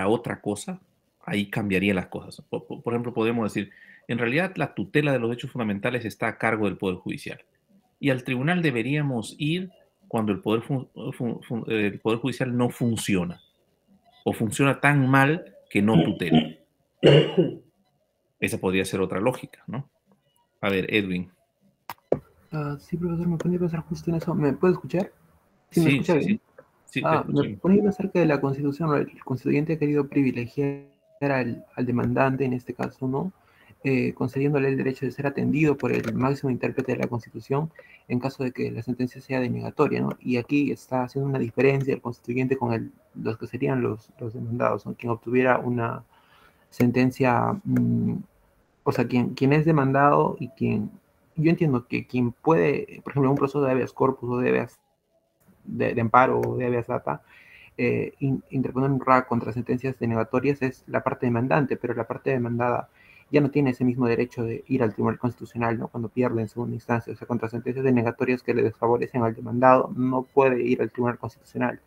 para otra cosa, ahí cambiaría las cosas. Por ejemplo, podemos decir, en realidad la tutela de los derechos fundamentales está a cargo del Poder Judicial. Y al tribunal deberíamos ir cuando el poder Judicial no funciona o funciona tan mal que no tutela. Esa podría ser otra lógica, ¿no? A ver, Edwin. Sí, profesor, me ponía a pensar justo en eso. ¿Me puede escuchar? ¿Sí me Sí, escucha sí, bien? sí. Sí, te Me escucho bien. ponía a pensar que la Constitución, ¿no? El constituyente ha querido privilegiar al demandante, en este caso, ¿no? Concediéndole el derecho de ser atendido por el máximo intérprete de la Constitución en caso de que la sentencia sea denegatoria, ¿no? Y aquí está haciendo una diferencia el constituyente con los que serían los demandados, ¿no? Quien obtuviera una sentencia, o sea, quien es demandado y quien, yo entiendo que quien puede, por ejemplo, en un proceso de habeas corpus o de habeas de amparo o de habeas data, interponer un RAC contra sentencias denegatorias es la parte demandante, pero la parte demandada ya no tiene ese mismo derecho de ir al Tribunal Constitucional, ¿no? Cuando pierde en segunda instancia, o sea, contra sentencias denegatorias que le desfavorecen al demandado, no puede ir al Tribunal Constitucional.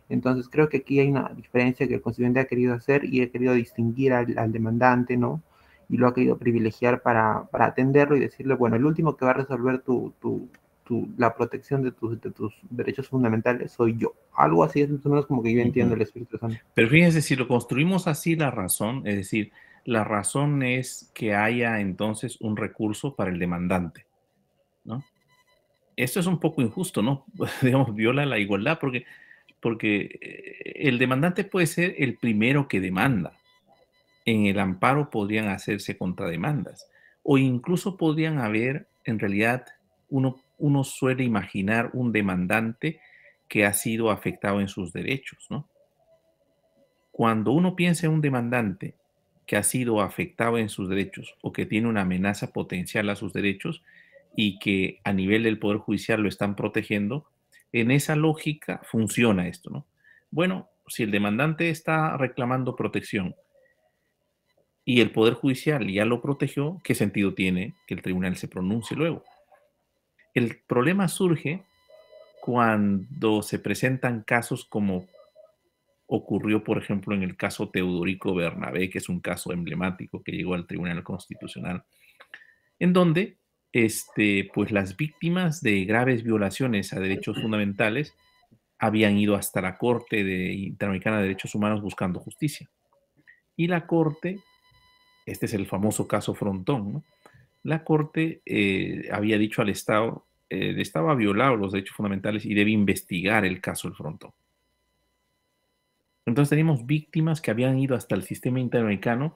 Entonces creo que aquí hay una diferencia que el constituyente ha querido hacer y ha querido distinguir al demandante, ¿no? Y lo ha querido privilegiar para atenderlo y decirle, bueno, el último que va a resolver la protección de tus derechos fundamentales soy yo. Algo así es más o menos como que yo entiendo Ujú. el Espíritu Santo. Pero fíjense, si lo construimos así, la razón, es decir, la razón es que haya entonces un recurso para el demandante, ¿no? Esto es un poco injusto, ¿no? Digamos, viola la igualdad porque el demandante puede ser el primero que demanda. En el amparo podrían hacerse contrademandas o incluso podrían haber, en realidad, uno suele imaginar un demandante que ha sido afectado en sus derechos, ¿no? Cuando uno piensa en un demandante que ha sido afectado en sus derechos o que tiene una amenaza potencial a sus derechos y que a nivel del Poder Judicial lo están protegiendo, en esa lógica funciona esto, ¿no? Bueno, si el demandante está reclamando protección y el Poder Judicial ya lo protegió, ¿qué sentido tiene que el tribunal se pronuncie luego? El problema surge cuando se presentan casos como ocurrió, por ejemplo, en el caso Teodorico Bernabé, que es un caso emblemático que llegó al Tribunal Constitucional, en donde pues las víctimas de graves violaciones a derechos fundamentales habían ido hasta la Interamericana de Derechos Humanos buscando justicia. Y la Corte, este es el famoso caso Frontón, ¿no? La Corte había dicho al Estado, el Estado ha violado los derechos fundamentales y debe investigar el caso del Frontón. Entonces teníamos víctimas que habían ido hasta el sistema interamericano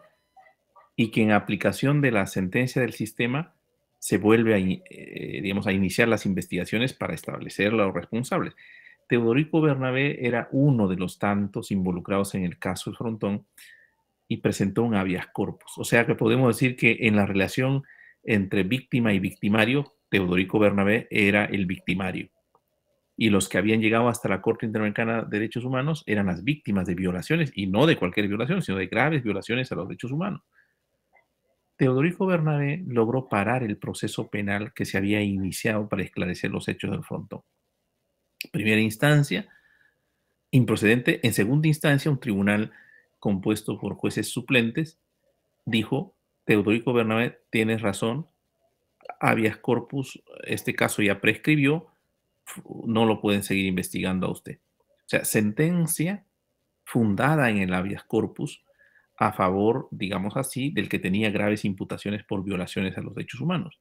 y que en aplicación de la sentencia del sistema se vuelve digamos, a iniciar las investigaciones para establecer a los responsables. Teodorico Bernabé era uno de los tantos involucrados en el caso del Frontón y presentó un habeas corpus. O sea que podemos decir que en la relación entre víctima y victimario, Teodorico Bernabé era el victimario. Y los que habían llegado hasta la Corte Interamericana de Derechos Humanos eran las víctimas de violaciones, y no de cualquier violación, sino de graves violaciones a los derechos humanos. Teodorico Bernabé logró parar el proceso penal que se había iniciado para esclarecer los hechos del Frontón. Primera instancia, improcedente. En segunda instancia, un tribunal compuesto por jueces suplentes dijo, Teodorico Bernabé, tienes razón, habeas corpus, este caso ya prescribió, no lo pueden seguir investigando a usted. O sea, sentencia fundada en el habeas corpus a favor, digamos así, del que tenía graves imputaciones por violaciones a los derechos humanos.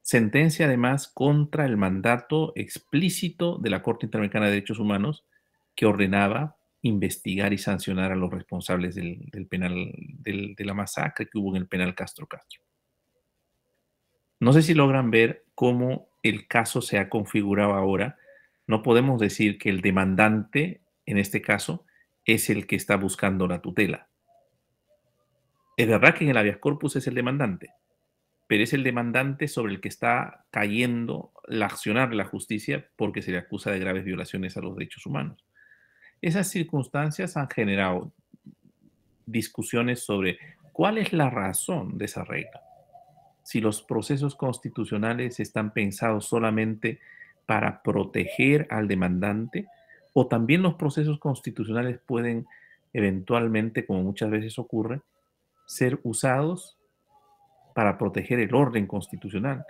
Sentencia además contra el mandato explícito de la Corte Interamericana de Derechos Humanos que ordenaba investigar y sancionar a los responsables del penal, de la masacre que hubo en el penal Castro Castro. No sé si logran ver cómo el caso se ha configurado ahora. No podemos decir que el demandante, en este caso, es el que está buscando la tutela. Es verdad que en el habeas corpus es el demandante, pero es el demandante sobre el que está cayendo la accionar de la justicia porque se le acusa de graves violaciones a los derechos humanos. Esas circunstancias han generado discusiones sobre cuál es la razón de esa regla. Si los procesos constitucionales están pensados solamente para proteger al demandante o también los procesos constitucionales pueden eventualmente, como muchas veces ocurre, ser usados para proteger el orden constitucional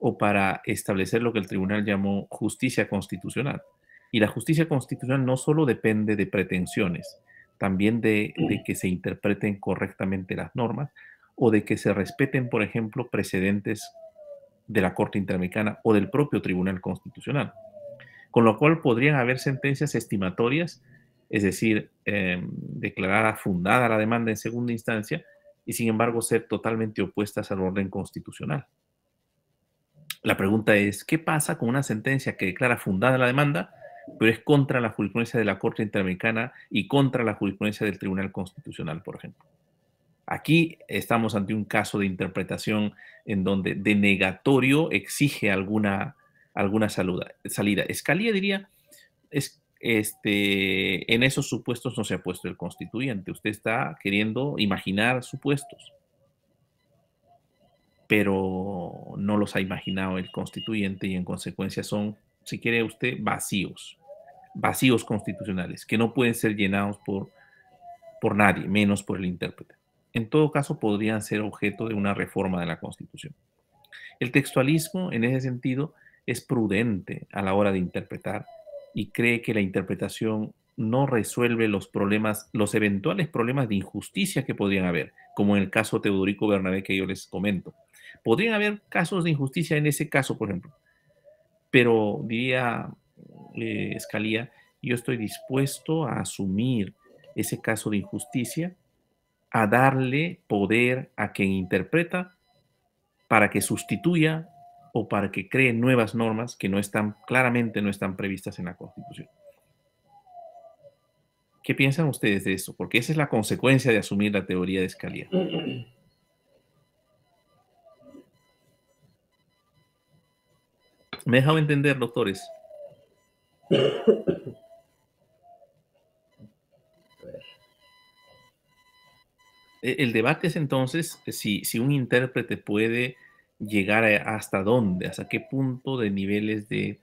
o para establecer lo que el tribunal llamó justicia constitucional. Y la justicia constitucional no solo depende de pretensiones, también de que se interpreten correctamente las normas o de que se respeten, por ejemplo, precedentes de la Corte Interamericana o del propio Tribunal Constitucional. Con lo cual podrían haber sentencias estimatorias, es decir, declarada fundada la demanda en segunda instancia y sin embargo ser totalmente opuestas al orden constitucional. La pregunta es, ¿qué pasa con una sentencia que declara fundada la demanda, pero es contra la jurisprudencia de la Corte Interamericana y contra la jurisprudencia del Tribunal Constitucional, por ejemplo? Aquí estamos ante un caso de interpretación en donde denegatorio exige alguna salida. Scalia diría, en esos supuestos no se ha puesto el constituyente. Usted está queriendo imaginar supuestos, pero no los ha imaginado el constituyente y en consecuencia son, si quiere usted, vacíos constitucionales, que no pueden ser llenados por nadie, menos por el intérprete. En todo caso, podrían ser objeto de una reforma de la Constitución. El textualismo, en ese sentido, es prudente a la hora de interpretar y cree que la interpretación no resuelve los problemas, los eventuales problemas de injusticia que podrían haber, como en el caso Teodorico Bernabé que yo les comento. Podrían haber casos de injusticia en ese caso, por ejemplo, pero diría Scalia, yo estoy dispuesto a asumir ese caso de injusticia, a darle poder a quien interpreta para que sustituya o para que cree nuevas normas que claramente no están previstas en la Constitución. ¿Qué piensan ustedes de eso? Porque esa es la consecuencia de asumir la teoría de Scalia. ¿Me he dejado entender, doctores? El debate es entonces si un intérprete puede llegar hasta dónde, hasta qué punto de niveles de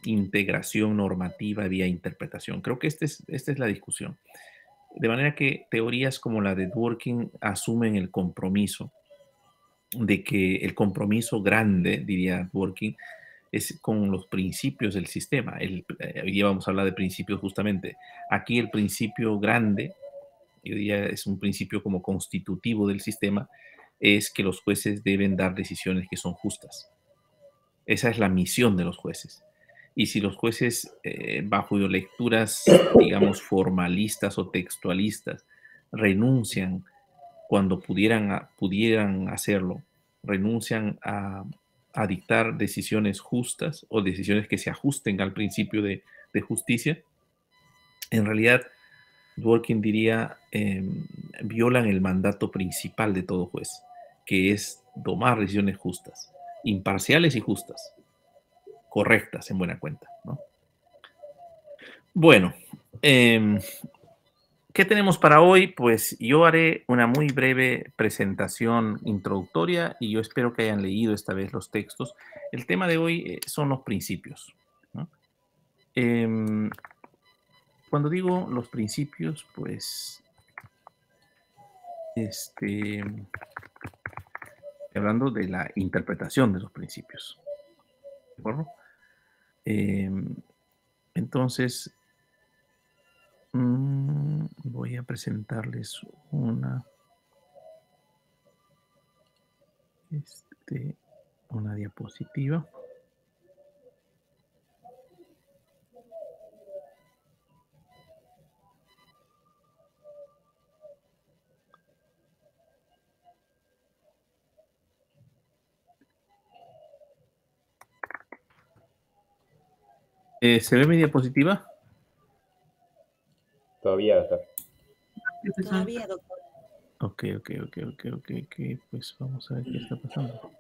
integración normativa vía interpretación. Creo que esta es la discusión. De manera que teorías como la de Dworkin asumen el compromiso de que el compromiso grande, diría Dworkin, es con los principios del sistema. Hoy día vamos a hablar de principios justamente. Aquí el principio grande, hoy día es un principio como constitutivo del sistema, es que los jueces deben dar decisiones que son justas. Esa es la misión de los jueces. Y si los jueces, bajo lecturas, digamos, formalistas o textualistas, renuncian cuando pudieran hacerlo, renuncian a dictar decisiones justas o decisiones que se ajusten al principio de justicia, en realidad, Dworkin diría, violan el mandato principal de todo juez, que es tomar decisiones justas, imparciales y justas, correctas en buena cuenta, ¿no? Bueno, ¿qué tenemos para hoy? Pues yo haré una muy breve presentación introductoria y yo espero que hayan leído esta vez los textos. El tema de hoy son los principios, ¿no? Cuando digo los principios, pues hablando de la interpretación de los principios, ¿de acuerdo? Entonces, voy a presentarles una diapositiva. ¿Se ve mi diapositiva? Todavía, doctor. Todavía, doctor. Ok. Pues vamos a ver qué está pasando.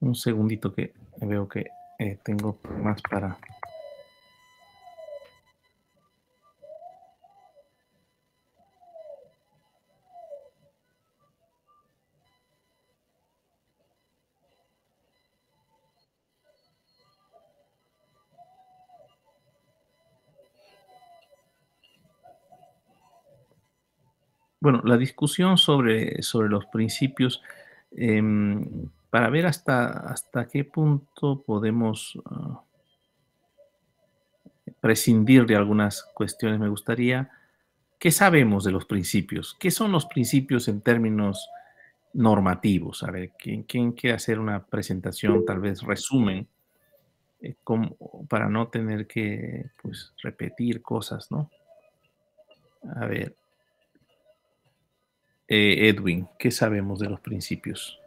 Un segundito que veo que tengo más para... Bueno, la discusión sobre los principios, para ver hasta qué punto podemos prescindir de algunas cuestiones, me gustaría, ¿qué sabemos de los principios? ¿Qué son los principios en términos normativos? A ver, ¿quién quiere hacer una presentación, tal vez resumen, para no tener que pues, repetir cosas, ¿no? A ver, Edwin, ¿qué sabemos de los principios?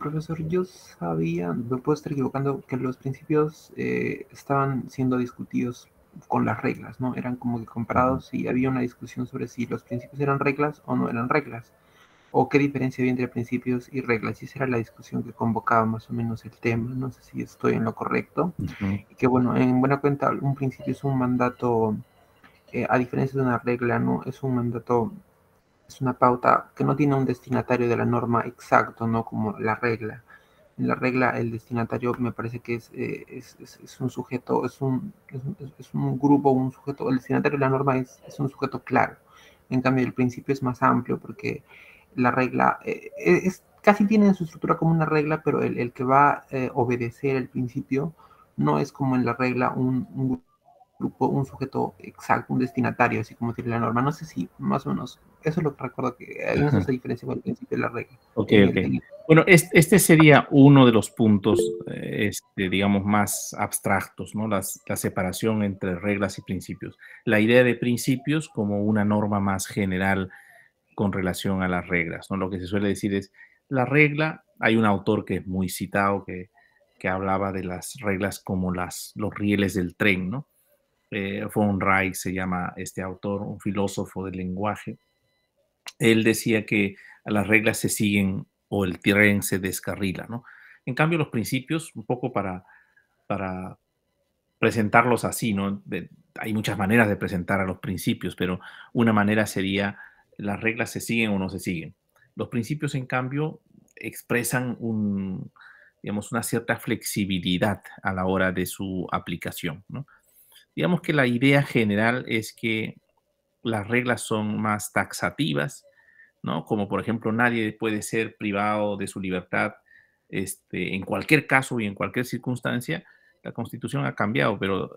Profesor, yo sabía, me puedo estar equivocando, que los principios estaban siendo discutidos con las reglas, ¿no? Eran como que comparados y había una discusión sobre si los principios eran reglas o no eran reglas, o qué diferencia había entre principios y reglas. Y esa era la discusión que convocaba más o menos el tema. No sé si estoy en lo correcto. Ujú. Y que bueno, en buena cuenta, un principio es un mandato, a diferencia de una regla, ¿no? Es un mandato, es una pauta que no tiene un destinatario de la norma exacto, ¿no? Como la regla. En la regla, el destinatario me parece que es un sujeto, es un grupo, un sujeto. El destinatario de la norma es un sujeto claro. En cambio, el principio es más amplio porque la regla casi tiene en su estructura como una regla, pero el que va a obedecer el principio no es como en la regla un grupo, un sujeto exacto, un destinatario, así como tiene la norma. No sé si más o menos, eso es lo que recuerdo, que en eso se diferencia con el principio de la regla. Ok, En ok. el, Bueno, este sería uno de los puntos, digamos, más abstractos, ¿no? La separación entre reglas y principios. La idea de principios como una norma más general con relación a las reglas, ¿no? Lo que se suele decir es, la regla, hay un autor que es muy citado que hablaba de las reglas como los rieles del tren, ¿no? Von Reich se llama este autor, un filósofo del lenguaje. Él decía que las reglas se siguen o el tren se descarrila, ¿no? En cambio, los principios, un poco para presentarlos así, ¿no? Hay muchas maneras de presentar a los principios, pero una manera sería las reglas se siguen o no se siguen. Los principios, en cambio, expresan digamos, una cierta flexibilidad a la hora de su aplicación, ¿no? Digamos que la idea general es que las reglas son más taxativas, ¿no? Como por ejemplo, nadie puede ser privado de su libertad en cualquier caso y en cualquier circunstancia. La Constitución ha cambiado, pero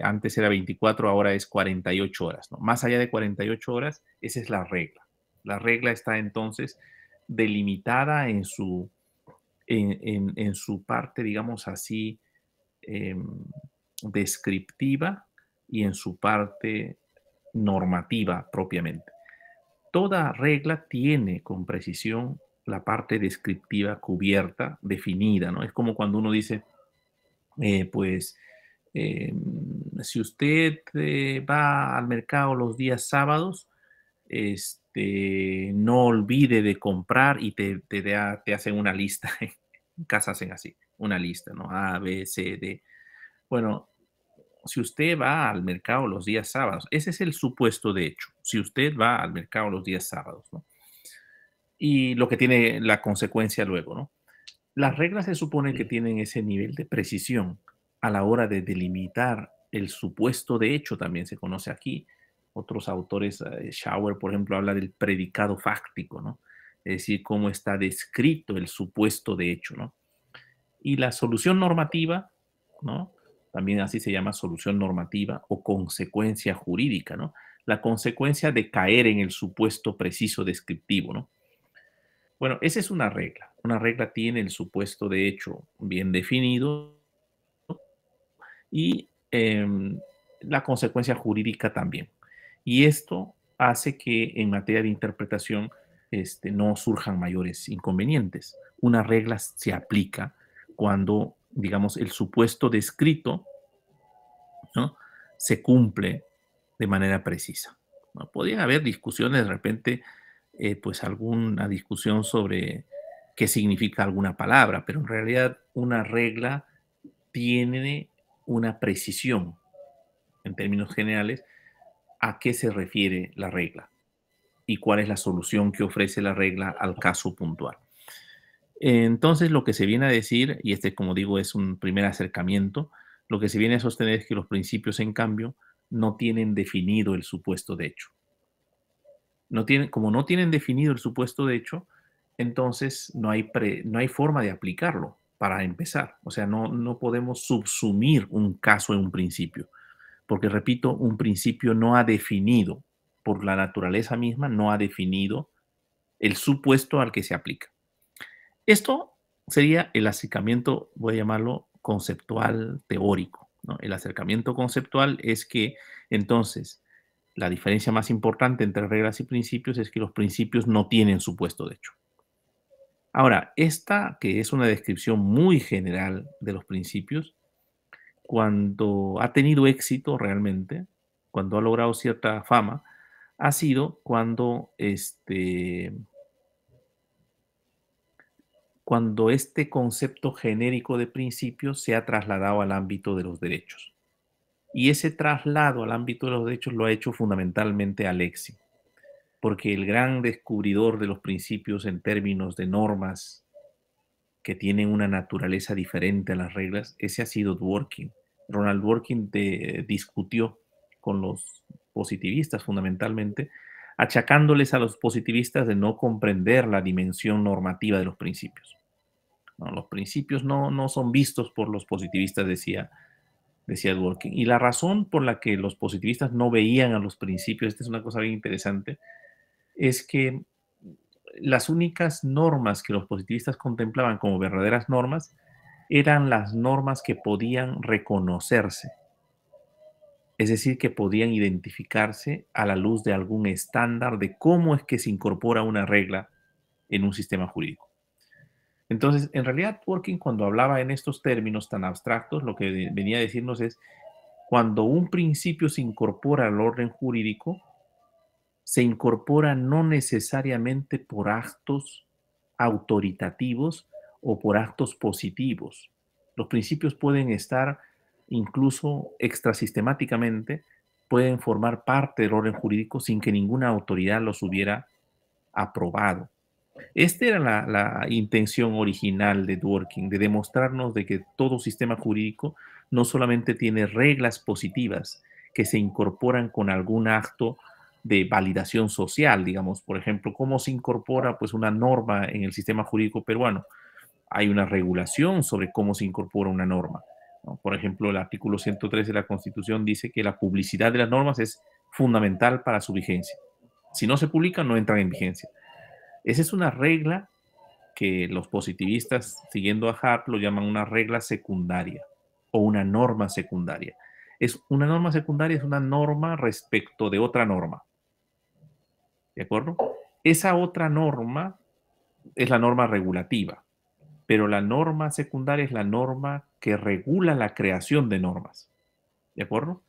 antes era 24, ahora es 48 horas, ¿no? Más allá de 48 horas, esa es la regla. La regla está entonces delimitada en su parte, digamos así, em, descriptiva y en su parte normativa propiamente. Toda regla tiene con precisión la parte descriptiva cubierta, definida, ¿no? Es como cuando uno dice, pues, eh, si usted va al mercado los días sábados, no olvide de comprar y te hacen una lista. En casa hacen así, una lista, ¿no? A, B, C, D. Bueno, si usted va al mercado los días sábados, ese es el supuesto de hecho, si usted va al mercado los días sábados, ¿no? Y lo que tiene la consecuencia luego, ¿no? Las reglas se supone que tienen ese nivel de precisión a la hora de delimitar el supuesto de hecho, también se conoce aquí. Otros autores, Schauer, por ejemplo, habla del predicado fáctico, ¿no? Es decir, cómo está descrito el supuesto de hecho, ¿no? Y la solución normativa, ¿no? También así se llama solución normativa o consecuencia jurídica, ¿no? La consecuencia de caer en el supuesto preciso descriptivo, ¿no? Bueno, esa es una regla. Una regla tiene el supuesto de hecho bien definido y la consecuencia jurídica también. Y esto hace que en materia de interpretación no surjan mayores inconvenientes. Una regla se aplica cuando, digamos, el supuesto descrito, ¿no?, se cumple de manera precisa, ¿no? Podrían haber discusiones de repente, pues alguna discusión sobre qué significa alguna palabra, pero en realidad una regla tiene una precisión, en términos generales, a qué se refiere la regla y cuál es la solución que ofrece la regla al caso puntual. Entonces, lo que se viene a decir, y este, como digo, es un primer acercamiento, lo que se viene a sostener es que los principios, en cambio, no tienen definido el supuesto de hecho. Como no tienen definido el supuesto de hecho, entonces no hay forma de aplicarlo para empezar. O sea, no podemos subsumir un caso en un principio, porque, repito, un principio no ha definido, por la naturaleza misma, no ha definido el supuesto al que se aplica. Esto sería el acercamiento, voy a llamarlo conceptual teórico, ¿no? El acercamiento conceptual es que, entonces, la diferencia más importante entre reglas y principios es que los principios no tienen supuesto de hecho. Ahora, esta, que es una descripción muy general de los principios, cuando ha tenido éxito realmente, cuando ha logrado cierta fama, ha sido cuando este concepto genérico de principios se ha trasladado al ámbito de los derechos. Y ese traslado al ámbito de los derechos lo ha hecho fundamentalmente Alexis, porque el gran descubridor de los principios en términos de normas que tienen una naturaleza diferente a las reglas, ese ha sido Dworkin. Ronald Dworkin discutió con los positivistas fundamentalmente, achacándoles a los positivistas de no comprender la dimensión normativa de los principios. No, los principios no son vistos por los positivistas, decía Dworkin. Y la razón por la que los positivistas no veían a los principios, esta es una cosa bien interesante, es que las únicas normas que los positivistas contemplaban como verdaderas normas eran las normas que podían reconocerse, es decir, que podían identificarse a la luz de algún estándar de cómo es que se incorpora una regla en un sistema jurídico. Entonces, en realidad, Dworkin, cuando hablaba en estos términos tan abstractos, lo que venía a decirnos es, cuando un principio se incorpora al orden jurídico, se incorpora no necesariamente por actos autoritativos o por actos positivos. Los principios pueden estar incluso extrasistemáticamente, pueden formar parte del orden jurídico sin que ninguna autoridad los hubiera aprobado. Esta era la intención original de Dworkin, de demostrarnos de que todo sistema jurídico no solamente tiene reglas positivas que se incorporan con algún acto de validación social, digamos, por ejemplo, cómo se incorpora pues una norma en el sistema jurídico peruano. Hay una regulación sobre cómo se incorpora una norma, ¿no? Por ejemplo, el artículo 103 de la Constitución dice que la publicidad de las normas es fundamental para su vigencia. Si no se publican, no entran en vigencia. Esa es una regla que los positivistas, siguiendo a Hart, lo llaman una regla secundaria o una norma secundaria. Una norma secundaria es una norma respecto de otra norma. ¿De acuerdo? Esa otra norma es la norma regulativa, pero la norma secundaria es la norma que regula la creación de normas. ¿De acuerdo?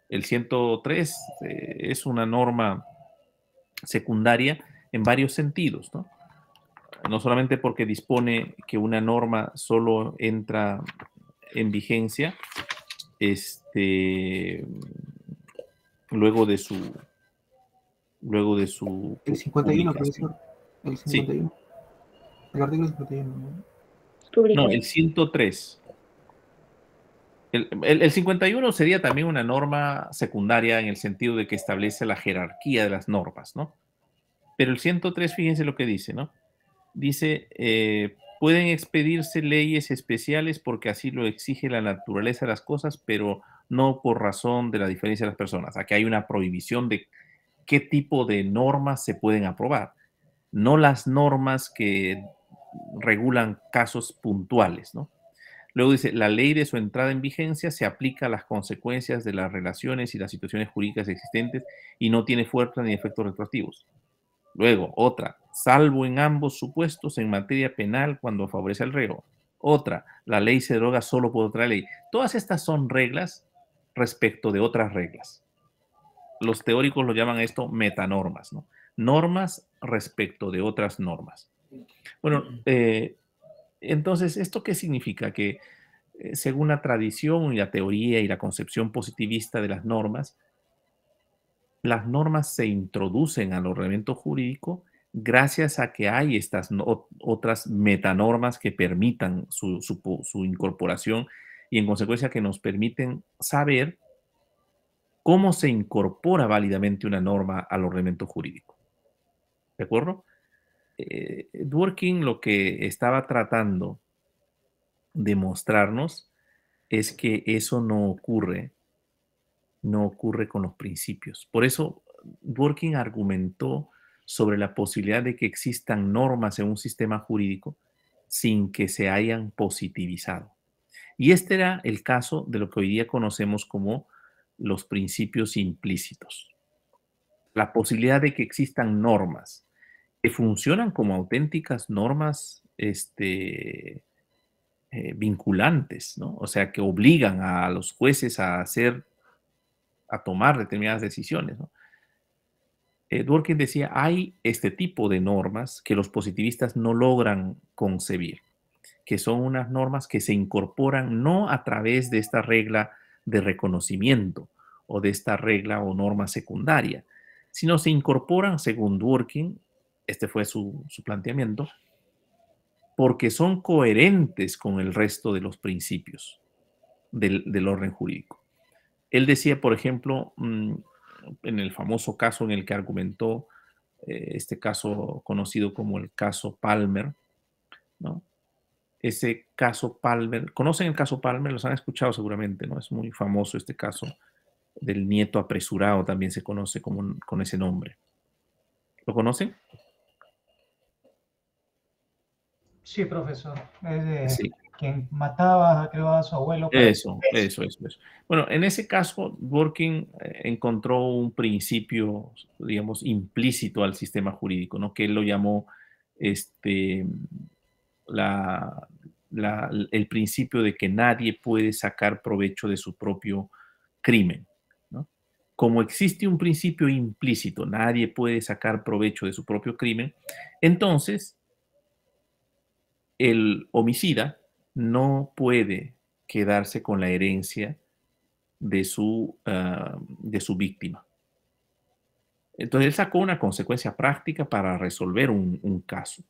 El 103 es una norma secundaria en varios sentidos, ¿no? No solamente porque dispone que una norma solo entra en vigencia luego de su El 51, publicación. profesor. El Sí. 51. El artículo 51, ¿no? No, el 103. El 51 sería también una norma secundaria en el sentido de que establece la jerarquía de las normas, ¿no? Pero el 103, fíjense lo que dice, ¿no? Dice, pueden expedirse leyes especiales porque así lo exige la naturaleza de las cosas, pero no por razón de la diferencia de las personas. Aquí hay una prohibición de qué tipo de normas se pueden aprobar, no las normas que regulan casos puntuales, ¿no? Luego dice, la ley de su entrada en vigencia se aplica a las consecuencias de las relaciones y las situaciones jurídicas existentes y no tiene fuerza ni efectos retroactivos. Luego, otra, salvo en ambos supuestos en materia penal cuando favorece al reo. Otra, la ley se deroga solo por otra ley. Todas estas son reglas respecto de otras reglas. Los teóricos lo llaman esto metanormas, ¿no? Normas respecto de otras normas. Bueno, entonces, ¿esto qué significa? Que según la tradición y la teoría y la concepción positivista de las normas se introducen al ordenamiento jurídico gracias a que hay estas otras metanormas que permitan su incorporación y en consecuencia que nos permiten saber cómo se incorpora válidamente una norma al ordenamiento jurídico. ¿De acuerdo? Dworkin lo que estaba tratando de mostrarnos es que eso no ocurre con los principios. Por eso, Dworkin argumentó sobre la posibilidad de que existan normas en un sistema jurídico sin que se hayan positivizado. Y este era el caso de lo que hoy día conocemos como los principios implícitos. La posibilidad de que existan normas que funcionan como auténticas normas vinculantes, ¿no? O sea, que obligan a los jueces a tomar determinadas decisiones, ¿no? Dworkin decía, hay este tipo de normas que los positivistas no logran concebir, que son unas normas que se incorporan no a través de esta regla de reconocimiento o de esta regla o norma secundaria, sino se incorporan, según Dworkin, este fue su planteamiento, porque son coherentes con el resto de los principios del orden jurídico. Él decía, por ejemplo, en el famoso caso en el que argumentó, este caso conocido como el caso Palmer, ¿no? Ese caso Palmer, ¿conocen el caso Palmer? Los han escuchado seguramente, ¿no? Es muy famoso este caso del nieto apresurado, también se conoce con ese nombre. ¿Lo conocen? Sí, profesor. Es de Sí. quien mataba, creo, a su abuelo. Eso. Bueno, en ese caso, Dworkin encontró un principio, digamos, implícito al sistema jurídico, ¿no? Que él lo llamó el principio de que nadie puede sacar provecho de su propio crimen, ¿no? Como existe un principio implícito, nadie puede sacar provecho de su propio crimen, entonces el homicida no puede quedarse con la herencia de su víctima. Entonces él sacó una consecuencia práctica para resolver un caso.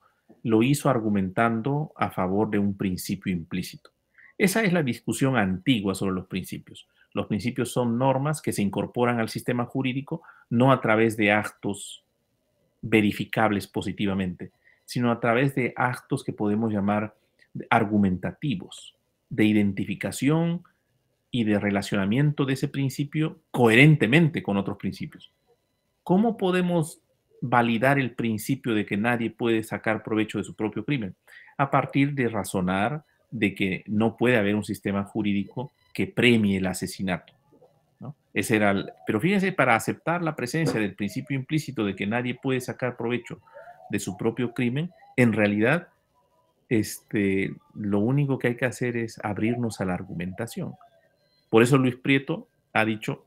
Lo hizo argumentando a favor de un principio implícito. Esa es la discusión antigua sobre los principios. Los principios son normas que se incorporan al sistema jurídico no a través de actos verificables positivamente, sino a través de actos que podemos llamar argumentativos, de identificación y de relacionamiento de ese principio coherentemente con otros principios. ¿Cómo podemos validar el principio de que nadie puede sacar provecho de su propio crimen? A partir de razonar de que no puede haber un sistema jurídico que premie el asesinato, ¿no? Pero fíjense, para aceptar la presencia del principio implícito de que nadie puede sacar provecho de su propio crimen, en realidad lo único que hay que hacer es abrirnos a la argumentación. Por eso Luis Prieto ha dicho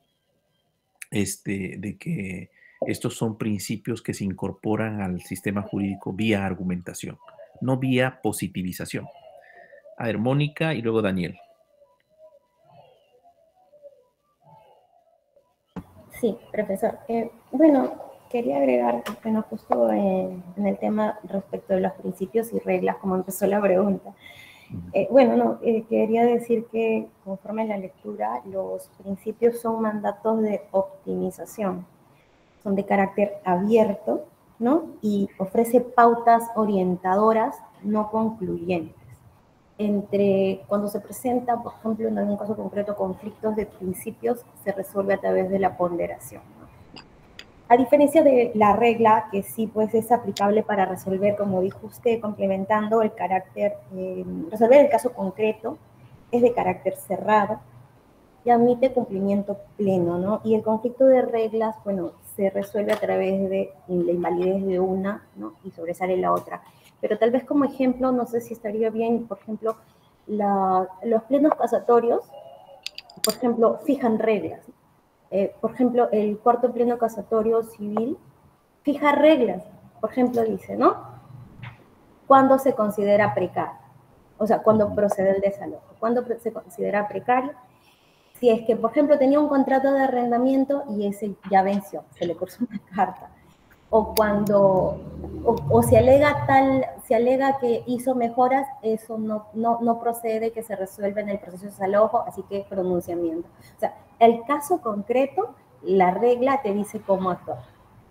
de que estos son principios que se incorporan al sistema jurídico vía argumentación, no vía positivización. A ver, Mónica y luego Daniel. Sí, profesor. Bueno, quería agregar, bueno, justo en el tema respecto de los principios y reglas, como empezó la pregunta. Quería decir que conforme a la lectura, los principios son mandatos de optimización, son de carácter abierto, ¿no? Y ofrece pautas orientadoras no concluyentes. Cuando se presenta, por ejemplo, en algún caso concreto, conflictos de principios, se resuelve a través de la ponderación, ¿no? A diferencia de la regla, que sí pues es aplicable para resolver, como dijo usted, complementando el carácter, resolver el caso concreto, es de carácter cerrado y admite cumplimiento pleno, ¿no? Y el conflicto de reglas, bueno, se resuelve a través de la invalidez de una, ¿no? Y sobresale la otra. Pero tal vez como ejemplo, no sé si estaría bien, por ejemplo, los plenos casatorios, por ejemplo, fijan reglas. Por ejemplo, el cuarto pleno casatorio civil fija reglas. Por ejemplo, dice, ¿no? ¿cuándo se considera precario? O sea, ¿cuándo procede el desalojo? ¿Cuándo se considera precario? Si es que, por ejemplo, tenía un contrato de arrendamiento y ese ya venció, se le cursó una carta. O cuando, o se alega que hizo mejoras, eso no procede, que se resuelve en el proceso de desalojo, así que pronunciamiento. O sea, el caso concreto, la regla te dice cómo actuar,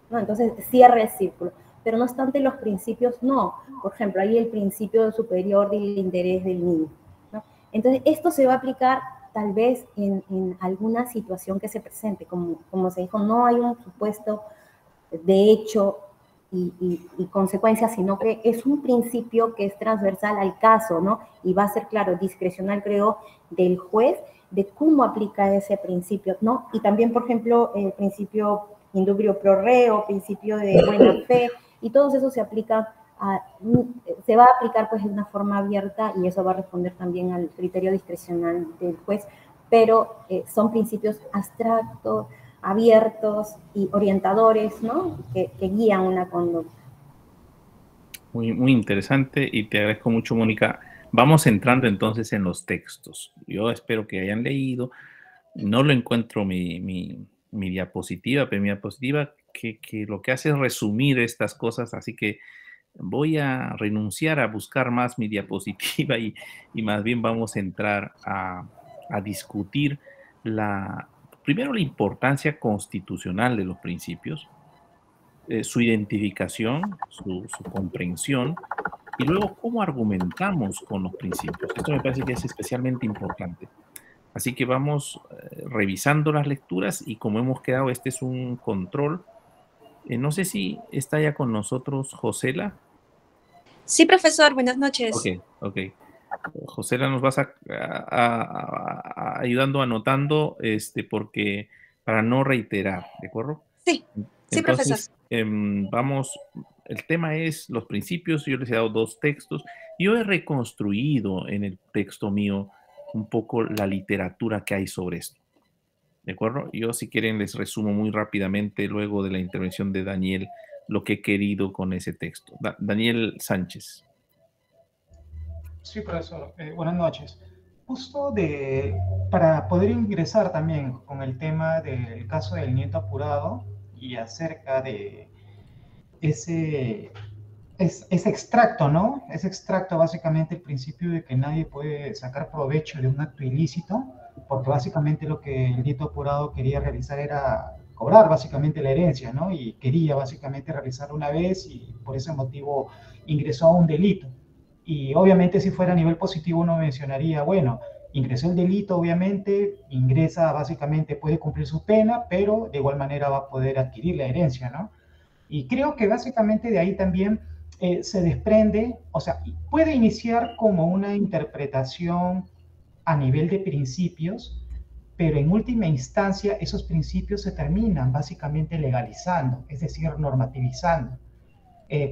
¿no? Entonces, cierra el círculo. Pero no obstante, los principios no. Por ejemplo, hay el principio superior del interés del niño, ¿no? Entonces, esto se va a aplicar tal vez en alguna situación que se presente. Como se dijo, no hay un supuesto de hecho y consecuencia, sino que es un principio que es transversal al caso, ¿no? Y va a ser, claro, discrecional, creo, del juez, de cómo aplica ese principio, ¿no? Y también, por ejemplo, el principio indubio pro reo, principio de buena fe, y todos esos se aplican se va a aplicar pues de una forma abierta y eso va a responder también al criterio discrecional del juez, pero son principios abstractos, abiertos y orientadores, ¿no? que guían una conducta. Muy, muy interesante y te agradezco mucho, Mónica. Vamos entrando entonces en los textos. Yo espero que hayan leído. No lo encuentro mi diapositiva, pero mi diapositiva que lo que hace es resumir estas cosas, así que voy a renunciar a buscar más mi diapositiva y más bien vamos a entrar a discutir primero la importancia constitucional de los principios, su identificación, su comprensión, y luego cómo argumentamos con los principios. Esto me parece que es especialmente importante. Así que vamos revisando las lecturas y como hemos quedado, este es un control. No sé si está ya con nosotros Josela. Sí, profesor, buenas noches. Ok. Josela, nos vas ayudando, anotando, porque para no reiterar, ¿de acuerdo? Sí, Entonces, profesor. Vamos, el tema es los principios. Yo les he dado 2 textos. Yo he reconstruido en el texto mío un poco la literatura que hay sobre esto, ¿de acuerdo? Yo, si quieren, les resumo muy rápidamente, luego de la intervención de Daniel, lo que he querido con ese texto. Daniel Sánchez. Sí, profesor. Buenas noches. Justo para poder ingresar también con el tema del caso del nieto apurado y acerca de ese extracto, ¿no? Ese extracto, básicamente, el principio de que nadie puede sacar provecho de un acto ilícito, porque básicamente lo que el nieto apurado quería realizar era cobrar básicamente la herencia, ¿no? Y quería básicamente realizarlo una vez y por ese motivo ingresó a un delito. Y obviamente si fuera a nivel positivo uno mencionaría, bueno, ingresó el delito, obviamente, ingresa básicamente, puede cumplir su pena, pero de igual manera va a poder adquirir la herencia, ¿no? Y creo que básicamente de ahí también se desprende, o sea, puede iniciar como una interpretación a nivel de principios, pero en última instancia esos principios se terminan básicamente legalizando, es decir, normativizando.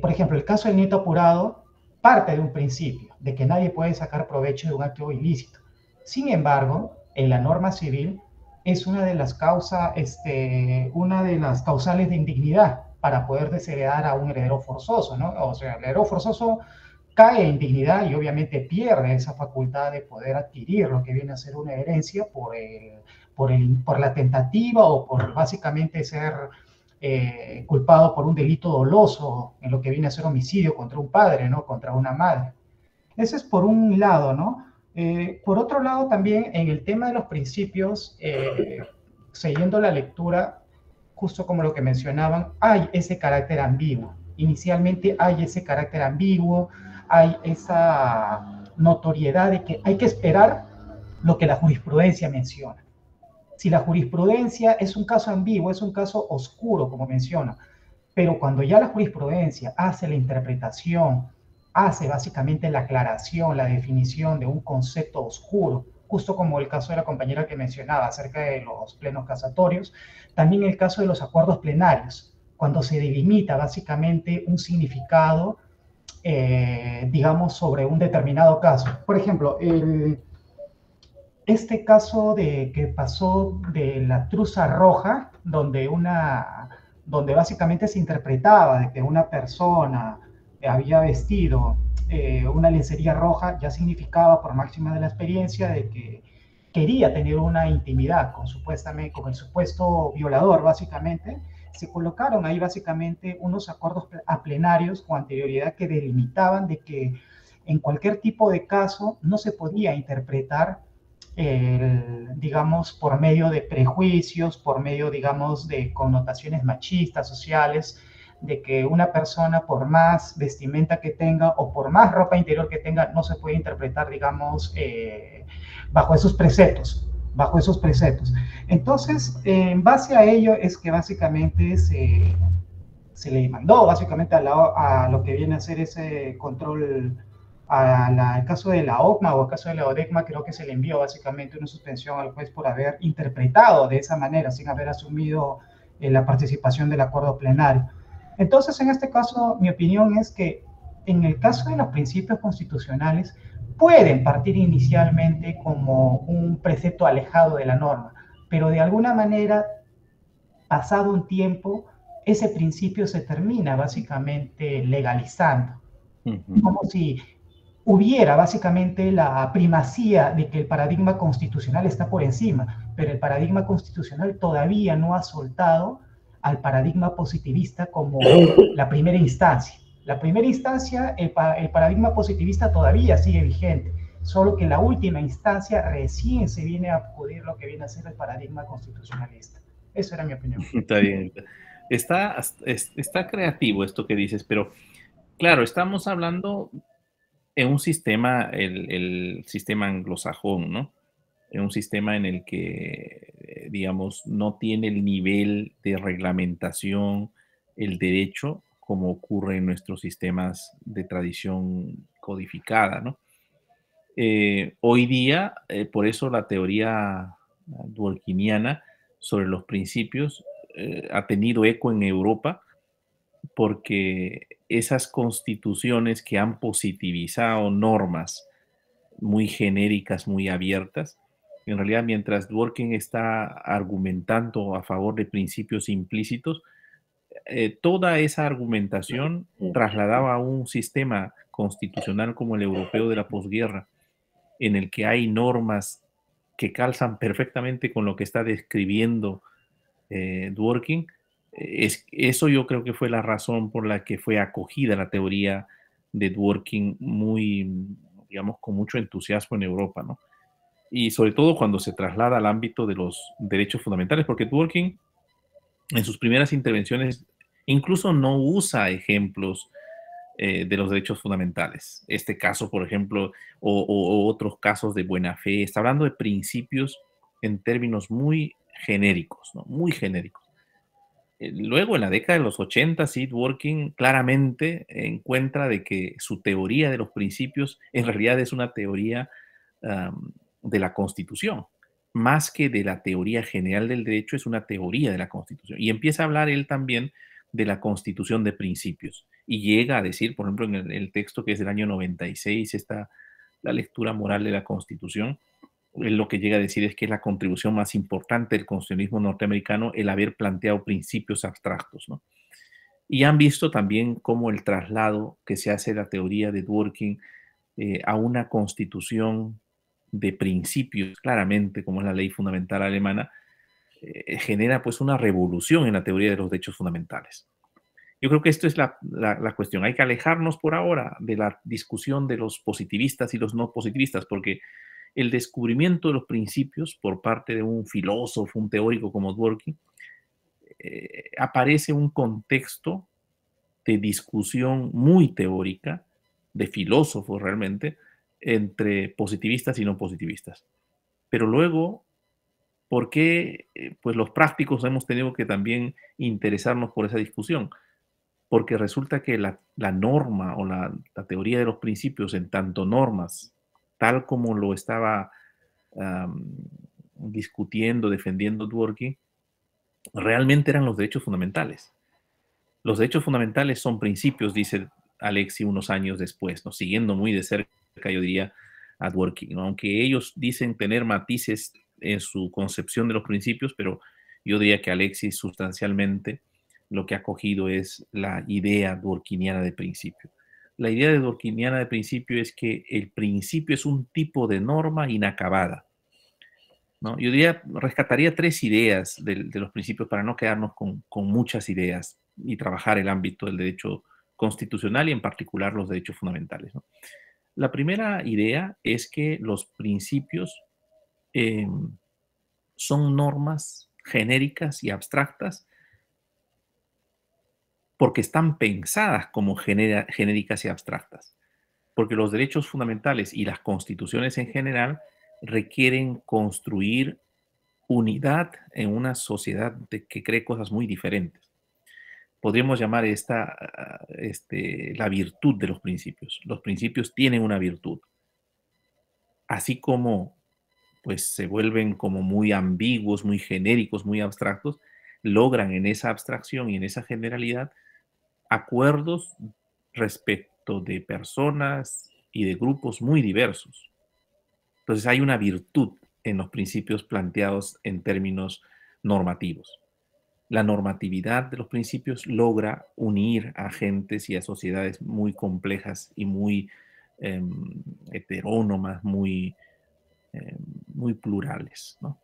Por ejemplo, el caso del nieto apurado parte de un principio, de que nadie puede sacar provecho de un acto ilícito. Sin embargo, en la norma civil es una de las causales de indignidad para poder desheredar a un heredero forzoso, ¿no? O sea, el heredero forzoso cae en dignidad y obviamente pierde esa facultad de poder adquirir lo que viene a ser una herencia por la tentativa o por básicamente ser culpado por un delito doloso en lo que viene a ser homicidio contra un padre, ¿no? Contra una madre. Eso es por un lado, ¿no? Por otro lado, también en el tema de los principios, siguiendo la lectura, justo como lo que mencionaban, hay ese carácter ambiguo. Inicialmente hay ese carácter ambiguo, hay esa notoriedad de que hay que esperar lo que la jurisprudencia menciona. Si la jurisprudencia es un caso ambiguo, es un caso oscuro, como menciona, pero cuando ya la jurisprudencia hace la interpretación, hace básicamente la aclaración, la definición de un concepto oscuro, justo como el caso de la compañera que mencionaba acerca de los plenos casatorios, también el caso de los acuerdos plenarios, cuando se delimita básicamente un significado, digamos, sobre un determinado caso. Por ejemplo, este caso que pasó de la truza roja, donde básicamente se interpretaba de que una persona había vestido una lencería roja ya significaba, por máxima de la experiencia, de que quería tener una intimidad supuestamente, con el supuesto violador, básicamente. Se colocaron ahí básicamente unos acuerdos a plenarios con anterioridad que delimitaban de que en cualquier tipo de caso no se podía interpretar, digamos, por medio de prejuicios, por medio, digamos, de connotaciones machistas, sociales, de que una persona, por más vestimenta que tenga o por más ropa interior que tenga, no se puede interpretar, digamos, bajo esos preceptos, bajo esos preceptos. Entonces, en base a ello es que básicamente se le mandó básicamente a lo que viene a ser ese control, el caso de la OCMA o el caso de la ODECMA, creo que se le envió básicamente una suspensión al juez por haber interpretado de esa manera, sin haber asumido la participación del acuerdo plenario. Entonces, en este caso, mi opinión es que en el caso de los principios constitucionales, pueden partir inicialmente como un precepto alejado de la norma, pero de alguna manera, pasado un tiempo, ese principio se termina básicamente legalizando. Como si hubiera básicamente la primacía de que el paradigma constitucional está por encima, pero el paradigma constitucional todavía no ha soltado al paradigma positivista como la primera instancia. La primera instancia, el paradigma positivista todavía sigue vigente, solo que en la última instancia recién se viene a acudir lo que viene a ser el paradigma constitucionalista. Eso era mi opinión. Está bien. Está creativo esto que dices, pero claro, estamos hablando en un sistema, el sistema anglosajón, ¿no? En un sistema en el que, digamos, no tiene el nivel de reglamentación, el derecho, como ocurre en nuestros sistemas de tradición codificada, ¿no? Hoy día, por eso la teoría dworkiniana sobre los principios ha tenido eco en Europa, porque esas constituciones que han positivizado normas muy genéricas, muy abiertas, en realidad mientras Dworkin está argumentando a favor de principios implícitos, toda esa argumentación trasladaba a un sistema constitucional como el europeo de la posguerra, en el que hay normas que calzan perfectamente con lo que está describiendo Dworkin. Eso yo creo que fue la razón por la que fue acogida la teoría de Dworkin muy, digamos, con mucho entusiasmo en Europa, ¿no? Y sobre todo cuando se traslada al ámbito de los derechos fundamentales, porque Dworkin en sus primeras intervenciones incluso no usa ejemplos de los derechos fundamentales. Este caso, por ejemplo, o otros casos de buena fe, está hablando de principios en términos muy genéricos, ¿no? Muy genéricos. Luego, en la década de los 80, sí, Dworkin claramente encuentra de que su teoría de los principios en realidad es una teoría de la Constitución. Más que de la teoría general del derecho, es una teoría de la Constitución. Y empieza a hablar él también de la Constitución de principios. Y llega a decir, por ejemplo, en el texto que es del año 96, está la lectura moral de la Constitución, él lo que llega a decir es que es la contribución más importante del constitucionalismo norteamericano el haber planteado principios abstractos, ¿no? Y han visto también cómo el traslado que se hace de la teoría de Dworkin a una constitución de principios, claramente, como es la ley fundamental alemana, genera pues una revolución en la teoría de los derechos fundamentales. Yo creo que esto es la cuestión. Hay que alejarnos por ahora de la discusión de los positivistas y los no positivistas, porque el descubrimiento de los principios por parte de un filósofo, un teórico como Dworkin, aparece un contexto de discusión muy teórica, de filósofos realmente, entre positivistas y no positivistas. Pero luego, ¿por qué pues los prácticos hemos tenido que también interesarnos por esa discusión? Porque resulta que la norma o la teoría de los principios, en tanto normas, tal como lo estaba discutiendo, defendiendo Dworkin, realmente eran los derechos fundamentales. Los derechos fundamentales son principios, dice Alexi unos años después, ¿no? Siguiendo muy de cerca, yo diría, a Dworkin, ¿no? Aunque ellos dicen tener matices en su concepción de los principios, pero yo diría que Alexi sustancialmente lo que ha cogido es la idea dworkiniana de principio. La idea de Dworkiniana de principio es que el principio es un tipo de norma inacabada, ¿no? Yo diría, rescataría 3 ideas de los principios para no quedarnos con muchas ideas y trabajar el ámbito del derecho constitucional y en particular los derechos fundamentales, ¿no? La primera idea es que los principios son normas genéricas y abstractas porque están pensadas como genéricas y abstractas, porque los derechos fundamentales y las constituciones en general requieren construir unidad en una sociedad que cree cosas muy diferentes. Podríamos llamar la virtud de los principios. Los principios tienen una virtud. Así como pues se vuelven como muy ambiguos, muy genéricos, muy abstractos, logran en esa abstracción y en esa generalidad acuerdos respecto de personas y de grupos muy diversos. Entonces hay una virtud en los principios planteados en términos normativos. La normatividad de los principios logra unir a gentes y a sociedades muy complejas y muy heterónomas, muy plurales, ¿no?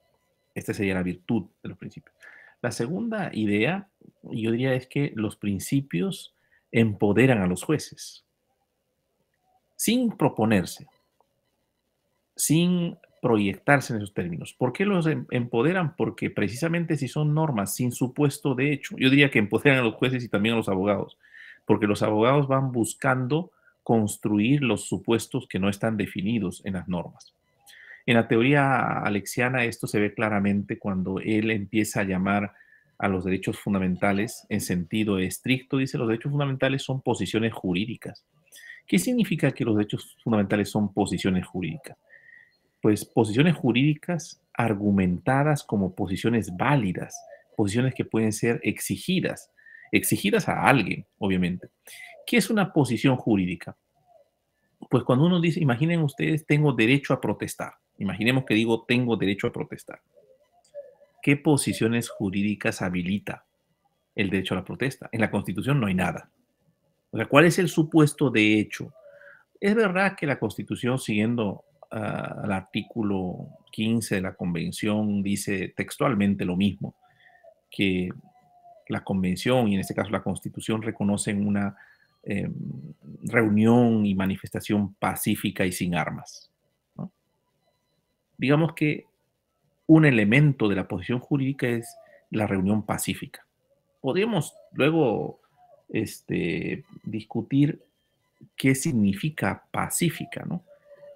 Esta sería la virtud de los principios. La segunda idea, yo diría, es que los principios empoderan a los jueces, sin proponerse, sin proyectarse en esos términos. ¿Por qué los empoderan? Porque precisamente si son normas sin supuesto de hecho, yo diría que empoderan a los jueces y también a los abogados, porque los abogados van buscando construir los supuestos que no están definidos en las normas. En la teoría alexiana esto se ve claramente cuando él empieza a llamar a los derechos fundamentales en sentido estricto. Dice, los derechos fundamentales son posiciones jurídicas. ¿Qué significa que los derechos fundamentales son posiciones jurídicas? Pues posiciones jurídicas argumentadas como posiciones válidas, posiciones que pueden ser exigidas a alguien, obviamente. ¿Qué es una posición jurídica? Pues cuando uno dice, imaginen ustedes, tengo derecho a protestar. Imaginemos que digo, tengo derecho a protestar. ¿Qué posiciones jurídicas habilita el derecho a la protesta? En la Constitución no hay nada. O sea, ¿cuál es el supuesto de hecho? Es verdad que la Constitución, siguiendo al artículo 15 de la Convención, dice textualmente lo mismo, que la Convención y en este caso la Constitución reconocen una reunión y manifestación pacífica y sin armas, ¿no? Digamos que un elemento de la posición jurídica es la reunión pacífica. Podríamos luego discutir qué significa pacífica, ¿no?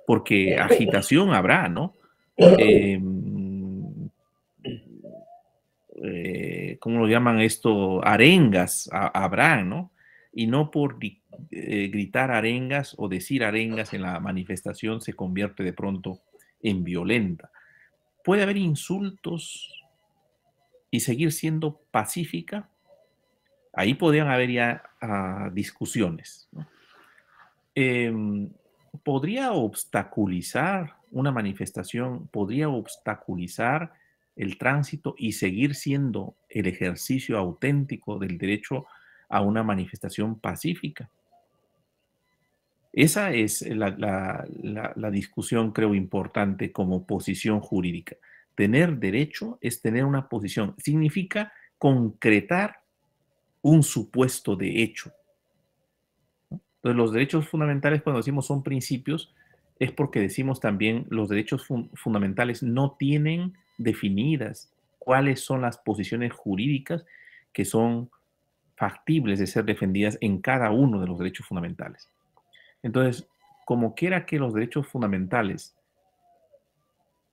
Porque agitación habrá, ¿no? ¿Cómo lo llaman esto? Arengas habrá, ¿no? Y no por gritar arengas o decir arengas en la manifestación se convierte de pronto en violenta. Puede haber insultos y seguir siendo pacífica. Ahí podrían haber ya discusiones, ¿no? Podría obstaculizar una manifestación, podría obstaculizar el tránsito y seguir siendo el ejercicio auténtico del derecho a una manifestación pacífica. Esa es la discusión, creo, importante como posición jurídica. Tener derecho es tener una posición. Significa concretar un supuesto de hecho. Entonces, los derechos fundamentales, cuando decimos son principios, es porque decimos también los derechos fundamentales no tienen definidas cuáles son las posiciones jurídicas que son factibles de ser defendidas en cada uno de los derechos fundamentales. Entonces, como quiera que los derechos fundamentales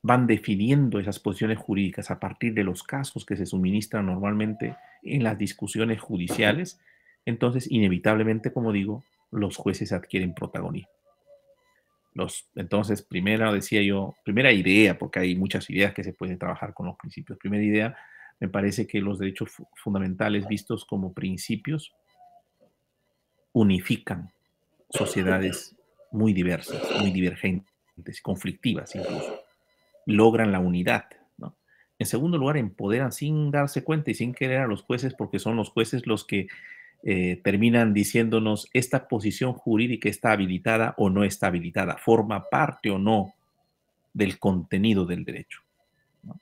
van definiendo esas posiciones jurídicas a partir de los casos que se suministran normalmente en las discusiones judiciales, entonces, inevitablemente, como digo, los jueces adquieren protagonismo. Entonces, primera idea, porque hay muchas ideas que se pueden trabajar con los principios. Primera idea, me parece que los derechos fundamentales vistos como principios unifican sociedades muy diversas, muy divergentes, conflictivas incluso. Logran la unidad, ¿no? En segundo lugar, empoderan sin darse cuenta y sin querer a los jueces, porque son los jueces los que terminan diciéndonos esta posición jurídica está habilitada o no está habilitada, forma parte o no del contenido del derecho, ¿no?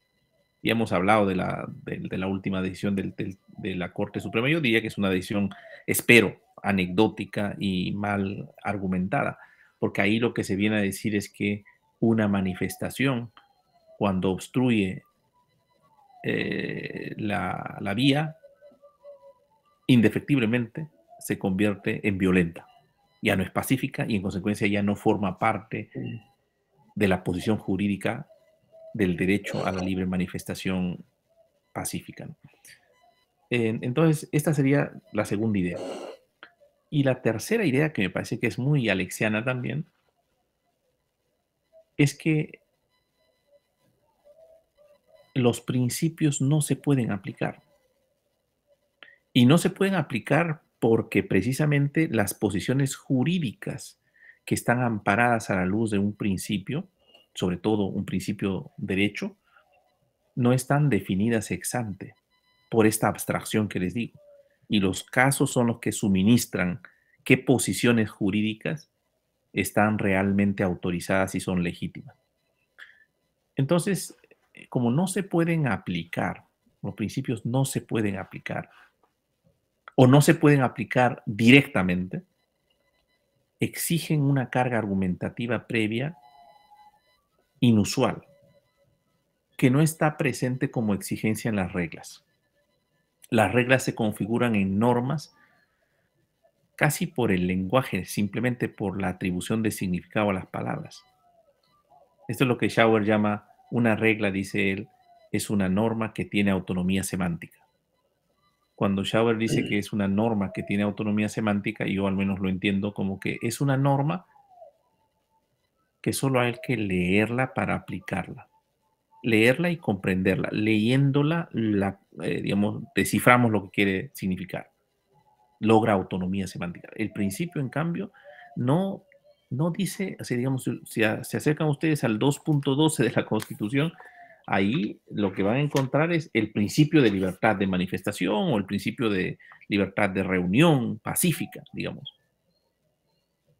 Y hemos hablado de la última decisión de la Corte Suprema. Yo diría que es una decisión, espero, anecdótica y mal argumentada, porque ahí lo que se viene a decir es que una manifestación, cuando obstruye la vía, indefectiblemente se convierte en violenta. Ya no es pacífica y en consecuencia ya no forma parte de la posición jurídica del derecho a la libre manifestación pacífica, ¿no? Entonces, esta sería la segunda idea. Y la tercera idea, que me parece que es muy alexiana también, es que los principios no se pueden aplicar. Y no se pueden aplicar porque precisamente las posiciones jurídicas que están amparadas a la luz de un principio, sobre todo un principio derecho, no están definidas ex ante por esta abstracción que les digo. Y los casos son los que suministran qué posiciones jurídicas están realmente autorizadas y son legítimas. Entonces, como no se pueden aplicar, los principios no se pueden aplicar, o no se pueden aplicar directamente, exigen una carga argumentativa previa inusual, que no está presente como exigencia en las reglas. Las reglas se configuran en normas casi por el lenguaje, simplemente por la atribución de significado a las palabras. Esto es lo que Schauer llama una regla, dice él, es una norma que tiene autonomía semántica. Cuando Schauer dice que es una norma que tiene autonomía semántica, yo al menos lo entiendo como que es una norma que solo hay que leerla para aplicarla. Leerla y comprenderla. Leyéndola, digamos, desciframos lo que quiere significar. Logra autonomía semántica. El principio, en cambio, no dice, así digamos, si se acercan ustedes al 2.12 de la Constitución, ahí lo que van a encontrar es el principio de libertad de manifestación o el principio de libertad de reunión pacífica, digamos.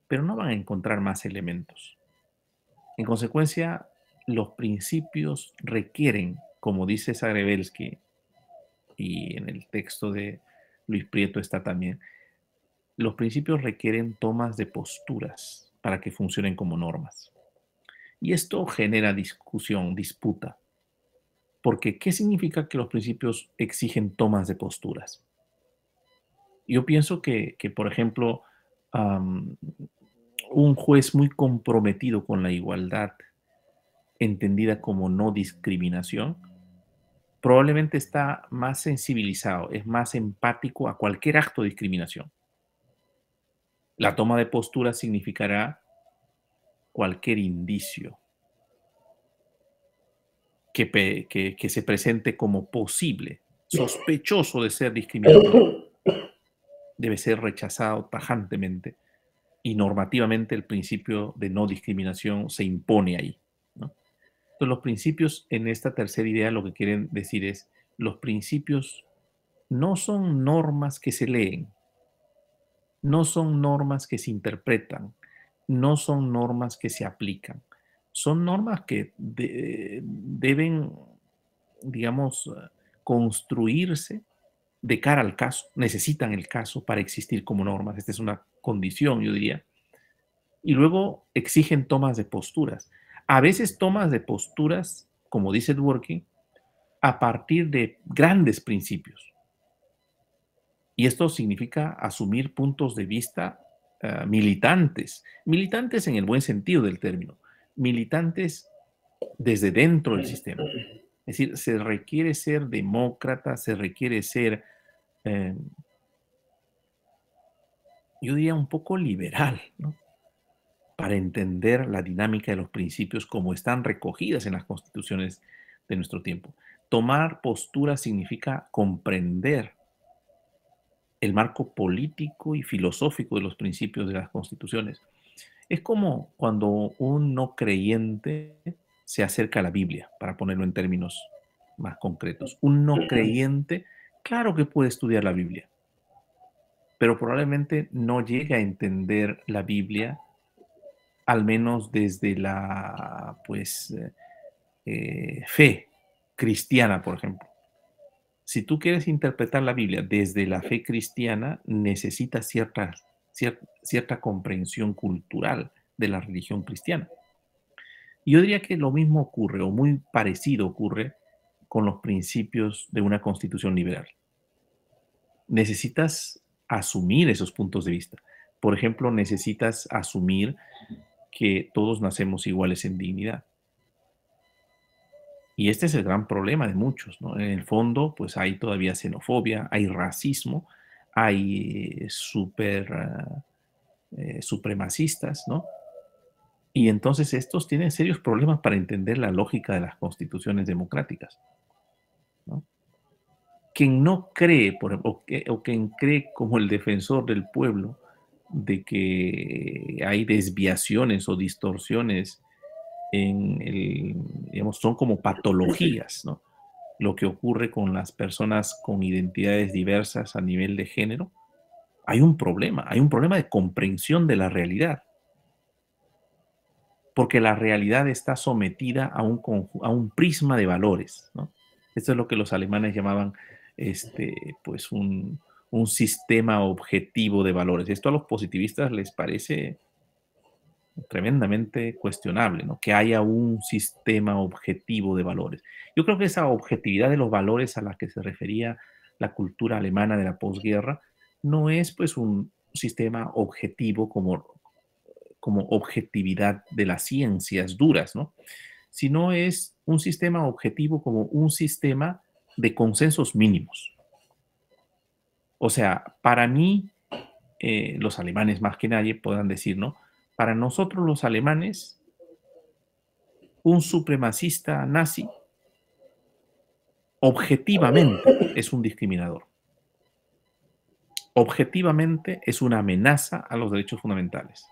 Pero no van a encontrar más elementos. En consecuencia, los principios requieren, como dice Zagrebelsky, y en el texto de Luis Prieto está también, los principios requieren tomas de posturas para que funcionen como normas. Y esto genera discusión, disputa. Porque, ¿qué significa que los principios exigen tomas de posturas? Yo pienso que por ejemplo, un juez muy comprometido con la igualdad, entendida como no discriminación, probablemente está más sensibilizado, es más empático a cualquier acto de discriminación. La toma de postura significará cualquier indicio que se presente como posible, sospechoso de ser discriminatorio, debe ser rechazado tajantemente y normativamente el principio de no discriminación se impone ahí, ¿no? Entonces, los principios en esta tercera idea lo que quieren decir es, los principios no son normas que se leen, no son normas que se interpretan, no son normas que se aplican, son normas que deben, digamos, construirse de cara al caso, necesitan el caso para existir como normas, esta es una condición, yo diría, y luego exigen tomas de posturas. A veces tomas de posturas, como dice Dworkin, a partir de grandes principios. Y esto significa asumir puntos de vista militantes, militantes en el buen sentido del término, militantes desde dentro del sistema. Es decir, se requiere ser demócrata, se requiere ser, yo diría, un poco liberal, ¿no?, para entender la dinámica de los principios como están recogidas en las constituciones de nuestro tiempo. Tomar postura significa comprender el marco político y filosófico de los principios de las constituciones. Es como cuando un no creyente se acerca a la Biblia, para ponerlo en términos más concretos. Un no creyente, claro que puede estudiar la Biblia, pero probablemente no llegue a entender la Biblia, al menos desde la pues, fe cristiana, por ejemplo. Si tú quieres interpretar la Biblia desde la fe cristiana, necesitas cierta comprensión cultural de la religión cristiana. Y yo diría que lo mismo ocurre, o muy parecido ocurre, con los principios de una constitución liberal. Necesitas asumir esos puntos de vista. Por ejemplo, necesitas asumir que todos nacemos iguales en dignidad. Y este es el gran problema de muchos, ¿no? En el fondo, pues hay todavía xenofobia, hay racismo, hay supremacistas, ¿no? Y entonces estos tienen serios problemas para entender la lógica de las constituciones democráticas, ¿no? Quien no cree, por ejemplo, o quien cree como el defensor del pueblo de que hay desviaciones o distorsiones digamos, son como patologías, ¿no? Lo que ocurre con las personas con identidades diversas a nivel de género, hay un problema de comprensión de la realidad. Porque la realidad está sometida a un prisma de valores, ¿no? Esto es lo que los alemanes llamaban pues un sistema objetivo de valores. Esto a los positivistas les parece tremendamente cuestionable, ¿no? Que haya un sistema objetivo de valores. Yo creo que esa objetividad de los valores a la que se refería la cultura alemana de la posguerra no es pues un sistema objetivo como objetividad de las ciencias duras, ¿no? Sino es un sistema objetivo como un sistema de consensos mínimos. O sea, para mí, los alemanes más que nadie podrán decir, ¿no? Para nosotros los alemanes, un supremacista nazi objetivamente es un discriminador. Objetivamente es una amenaza a los derechos fundamentales.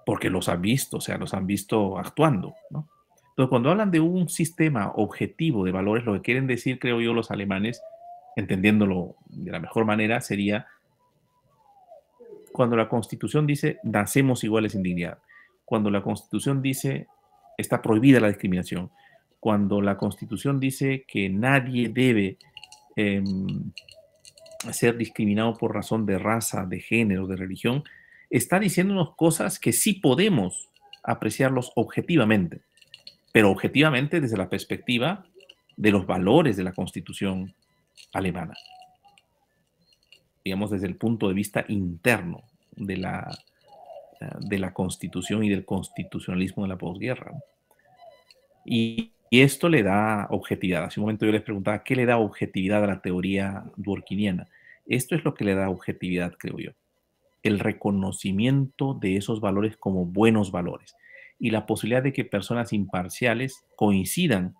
Porque los han visto, o sea, los han visto actuando, ¿no? Entonces, cuando hablan de un sistema objetivo de valores, lo que quieren decir, creo yo, los alemanes, entendiéndolo de la mejor manera, sería cuando la Constitución dice nacemos iguales en dignidad, cuando la Constitución dice está prohibida la discriminación, cuando la Constitución dice que nadie debe ser discriminado por razón de raza, de género, de religión, está diciéndonos cosas que sí podemos apreciarlos objetivamente, pero objetivamente desde la perspectiva de los valores de la Constitución alemana. Digamos, desde el punto de vista interno de la Constitución y del constitucionalismo de la posguerra. Y esto le da objetividad. Hace un momento yo les preguntaba, ¿qué le da objetividad a la teoría dworkiniana? Esto es lo que le da objetividad, creo yo. El reconocimiento de esos valores como buenos valores y la posibilidad de que personas imparciales coincidan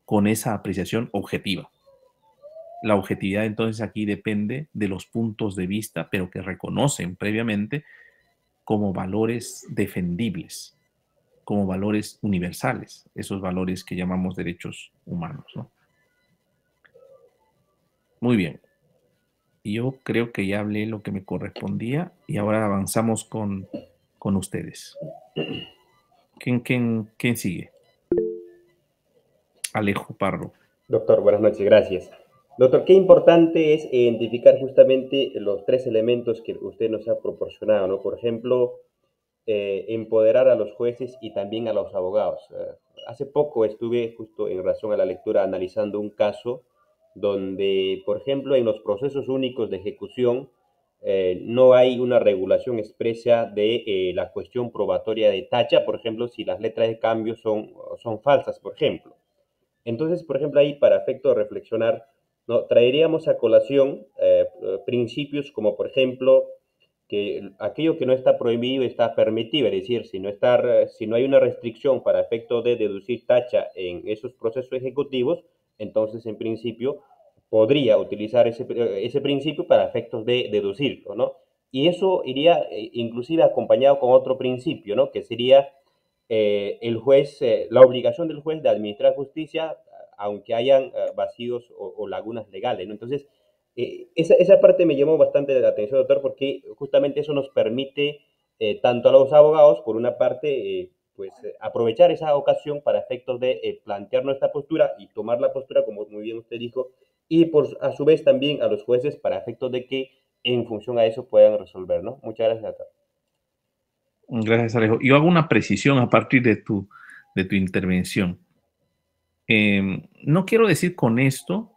con esa apreciación objetiva. La objetividad entonces aquí depende de los puntos de vista, pero que reconocen previamente como valores defendibles, como valores universales, esos valores que llamamos derechos humanos, ¿no? Muy bien. Yo creo que ya hablé lo que me correspondía y ahora avanzamos con ustedes. ¿Quién sigue? Alejo Parro. Doctor, buenas noches, gracias. Doctor, qué importante es identificar justamente los tres elementos que usted nos ha proporcionado, ¿no? Por ejemplo, empoderar a los jueces y también a los abogados. Hace poco estuve, justo en razón a la lectura, analizando un caso donde, por ejemplo, en los procesos únicos de ejecución no hay una regulación expresa de la cuestión probatoria de tacha, por ejemplo, si las letras de cambio son falsas, por ejemplo. Entonces, por ejemplo, ahí para efecto de reflexionar, ¿no? Traeríamos a colación principios como, por ejemplo, que aquello que no está prohibido está permitido, es decir, si no hay una restricción para efecto de deducir tacha en esos procesos ejecutivos, entonces en principio podría utilizar ese principio para efectos de deducirlo, ¿no? Y eso iría inclusive acompañado con otro principio, ¿no? Que sería el juez, la obligación del juez de administrar justicia, aunque hayan vacíos o lagunas legales, ¿no? Entonces, Esa parte me llamó bastante la atención, doctor, porque justamente eso nos permite, tanto a los abogados, por una parte, aprovechar esa ocasión para efectos de plantear nuestra postura y tomar la postura, como muy bien usted dijo, y a su vez también a los jueces para efectos de que en función a eso puedan resolver, ¿no? Muchas gracias, doctor. Gracias, Alejo. Yo hago una precisión a partir de tu intervención. No quiero decir con esto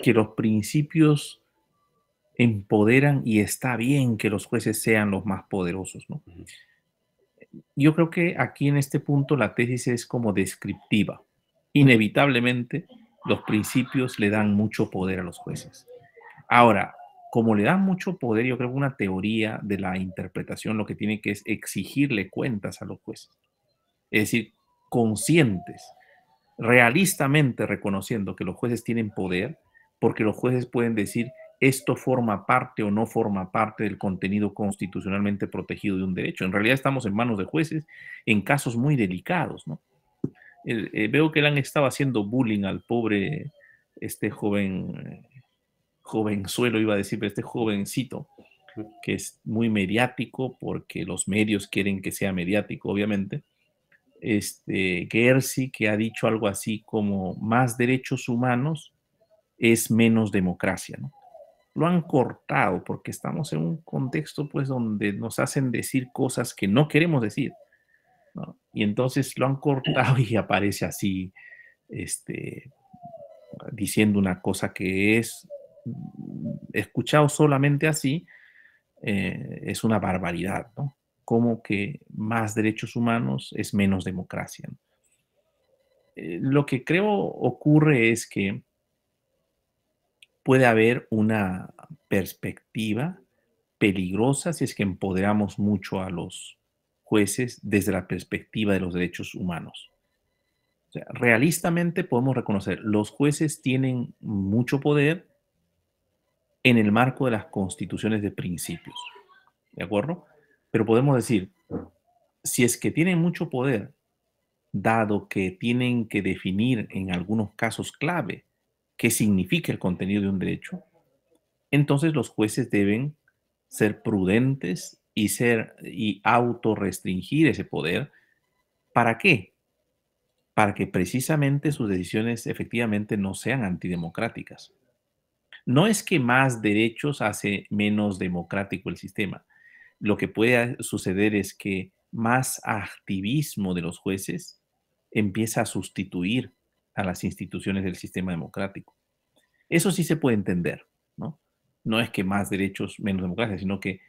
que los principios empoderan y está bien que los jueces sean los más poderosos, ¿no? Yo creo que aquí en este punto la tesis es como descriptiva. Inevitablemente los principios le dan mucho poder a los jueces. Ahora, como le dan mucho poder, yo creo que una teoría de la interpretación lo que tiene que es exigirle cuentas a los jueces. Es decir, conscientes, realistamente reconociendo que los jueces tienen poder, porque los jueces pueden decir esto forma parte o no forma parte del contenido constitucionalmente protegido de un derecho. En realidad estamos en manos de jueces en casos muy delicados, ¿no? Veo que le han estado haciendo bullying al pobre, jovenzuelo, iba a decir, pero este jovencito, que es muy mediático porque los medios quieren que sea mediático, obviamente. Gersi, que ha dicho algo así como más derechos humanos es menos democracia, ¿no? Lo han cortado porque estamos en un contexto pues donde nos hacen decir cosas que no queremos decir, ¿no? Y entonces lo han cortado y aparece así, diciendo una cosa que es escuchado solamente así, es una barbaridad, ¿no? Como que más derechos humanos es menos democracia, ¿no? Lo que creo ocurre es que puede haber una perspectiva peligrosa si es que empoderamos mucho a los jueces desde la perspectiva de los derechos humanos. O sea, realistamente podemos reconocer, los jueces tienen mucho poder en el marco de las constituciones de principios, ¿de acuerdo? Pero podemos decir, si es que tienen mucho poder, dado que tienen que definir en algunos casos clave qué significa el contenido de un derecho, entonces los jueces deben ser prudentes y autorrestringir ese poder. ¿Para qué? Para que precisamente sus decisiones efectivamente no sean antidemocráticas. No es que más derechos hace menos democrático el sistema. Lo que puede suceder es que más activismo de los jueces empieza a sustituir a las instituciones del sistema democrático. Eso sí se puede entender, ¿no? No es que más derechos, menos democracia, sino que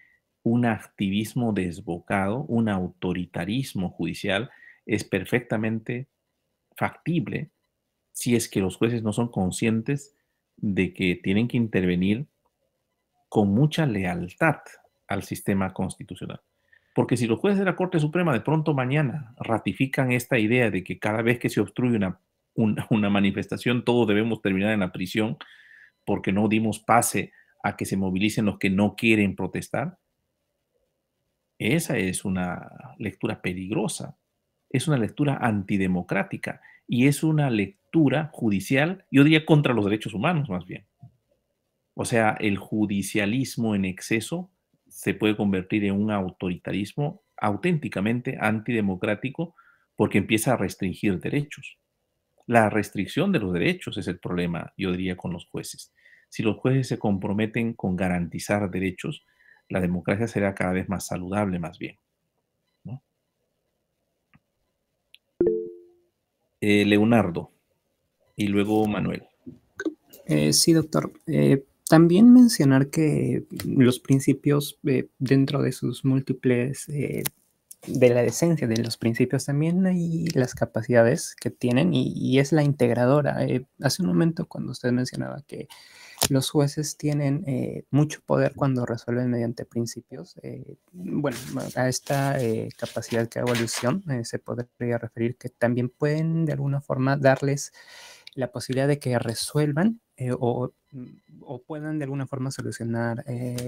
un activismo desbocado, un autoritarismo judicial es perfectamente factible si es que los jueces no son conscientes de que tienen que intervenir con mucha lealtad al sistema constitucional. Porque si los jueces de la Corte Suprema de pronto mañana ratifican esta idea de que cada vez que se obstruye una manifestación todos debemos terminar en la prisión porque no dimos pase a que se movilicen los que no quieren protestar, esa es una lectura peligrosa, es una lectura antidemocrática y es una lectura judicial, yo diría contra los derechos humanos más bien. O sea, el judicialismo en exceso se puede convertir en un autoritarismo auténticamente antidemocrático porque empieza a restringir derechos. La restricción de los derechos es el problema, yo diría, con los jueces. Si los jueces se comprometen con garantizar derechos, la democracia será cada vez más saludable, más bien, ¿no? Leonardo y luego Manuel. Sí, doctor. También mencionar que los principios, dentro de sus múltiples, de la esencia de los principios, también hay las capacidades que tienen y es la integradora. Hace un momento cuando usted mencionaba que los jueces tienen mucho poder cuando resuelven mediante principios, bueno, a esta capacidad que hago alusión se podría referir que también pueden de alguna forma darles la posibilidad de que resuelvan o puedan de alguna forma solucionar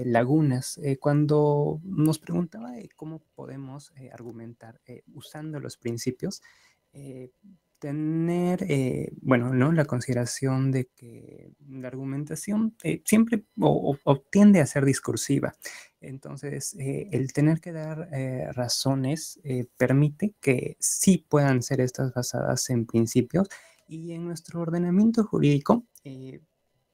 lagunas. Cuando nos preguntaba cómo podemos argumentar usando los principios, tener, bueno, ¿no? La consideración de que la argumentación siempre o tiende a ser discursiva. Entonces, el tener que dar razones permite que sí puedan ser estas basadas en principios, y en nuestro ordenamiento jurídico,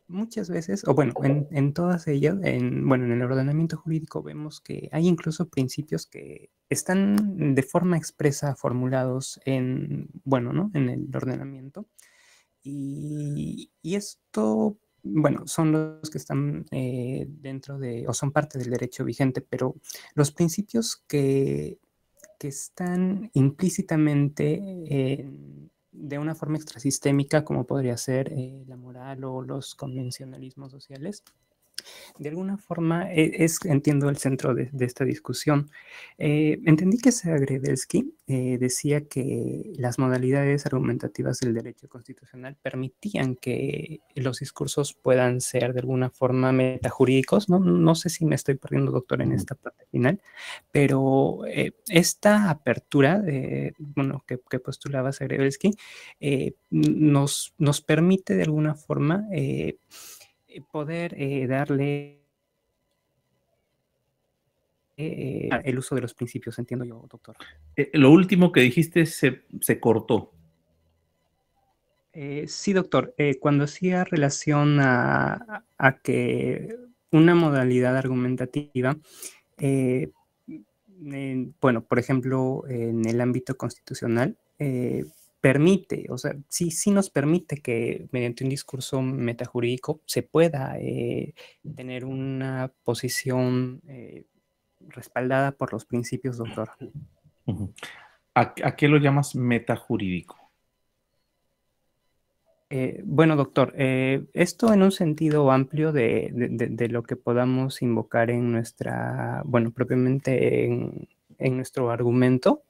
muchas veces, o bueno, en todas ellas, bueno, en el ordenamiento jurídico vemos que hay incluso principios que están de forma expresa formulados en, bueno, ¿no? En el ordenamiento. Y esto, bueno, son los que están dentro de, o son parte del derecho vigente, pero los principios que están implícitamente de una forma extrasistémica, como podría ser la moral o los convencionalismos sociales, de alguna forma entiendo, el centro de esta discusión. Entendí que Zagrebelsky decía que las modalidades argumentativas del derecho constitucional permitían que los discursos puedan ser de alguna forma metajurídicos. No sé si me estoy perdiendo, doctor, en esta parte final, pero esta apertura bueno, que postulaba Zagrebelsky nos permite de alguna forma poder darle el uso de los principios, entiendo yo, doctor. Lo último que dijiste se cortó. Sí, doctor. Cuando hacía relación a que una modalidad argumentativa, bueno, por ejemplo, en el ámbito constitucional, permite, o sea, sí nos permite que mediante un discurso metajurídico se pueda tener una posición respaldada por los principios, doctor. ¿A qué lo llamas metajurídico? Bueno, doctor, esto en un sentido amplio de lo que podamos invocar en nuestra, bueno, propiamente en nuestro argumento.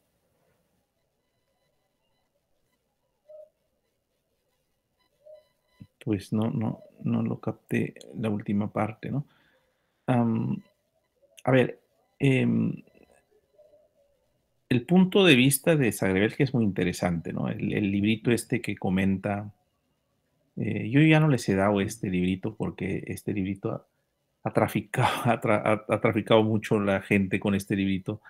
Pues no lo capté la última parte, ¿no? A ver, el punto de vista de Zagrebelsky es muy interesante, ¿no? El librito este que comenta, yo ya no les he dado este librito porque este librito ha traficado, ha traficado mucho la gente con este librito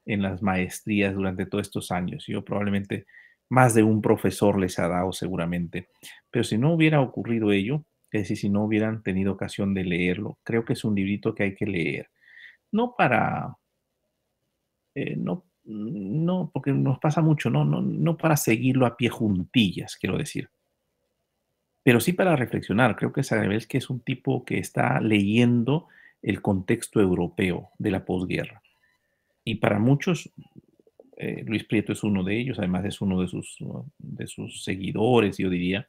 en las maestrías durante todos estos años. Yo probablemente más de un profesor les ha dado seguramente, pero si no hubiera ocurrido ello, es decir, si no hubieran tenido ocasión de leerlo, creo que es un librito que hay que leer. No para, no, porque nos pasa mucho, no para seguirlo a pie juntillas, quiero decir, pero sí para reflexionar. Creo que Zagrebelsky es un tipo que está leyendo el contexto europeo de la posguerra. Y para muchos, Luis Prieto es uno de ellos, además es uno de sus seguidores, yo diría,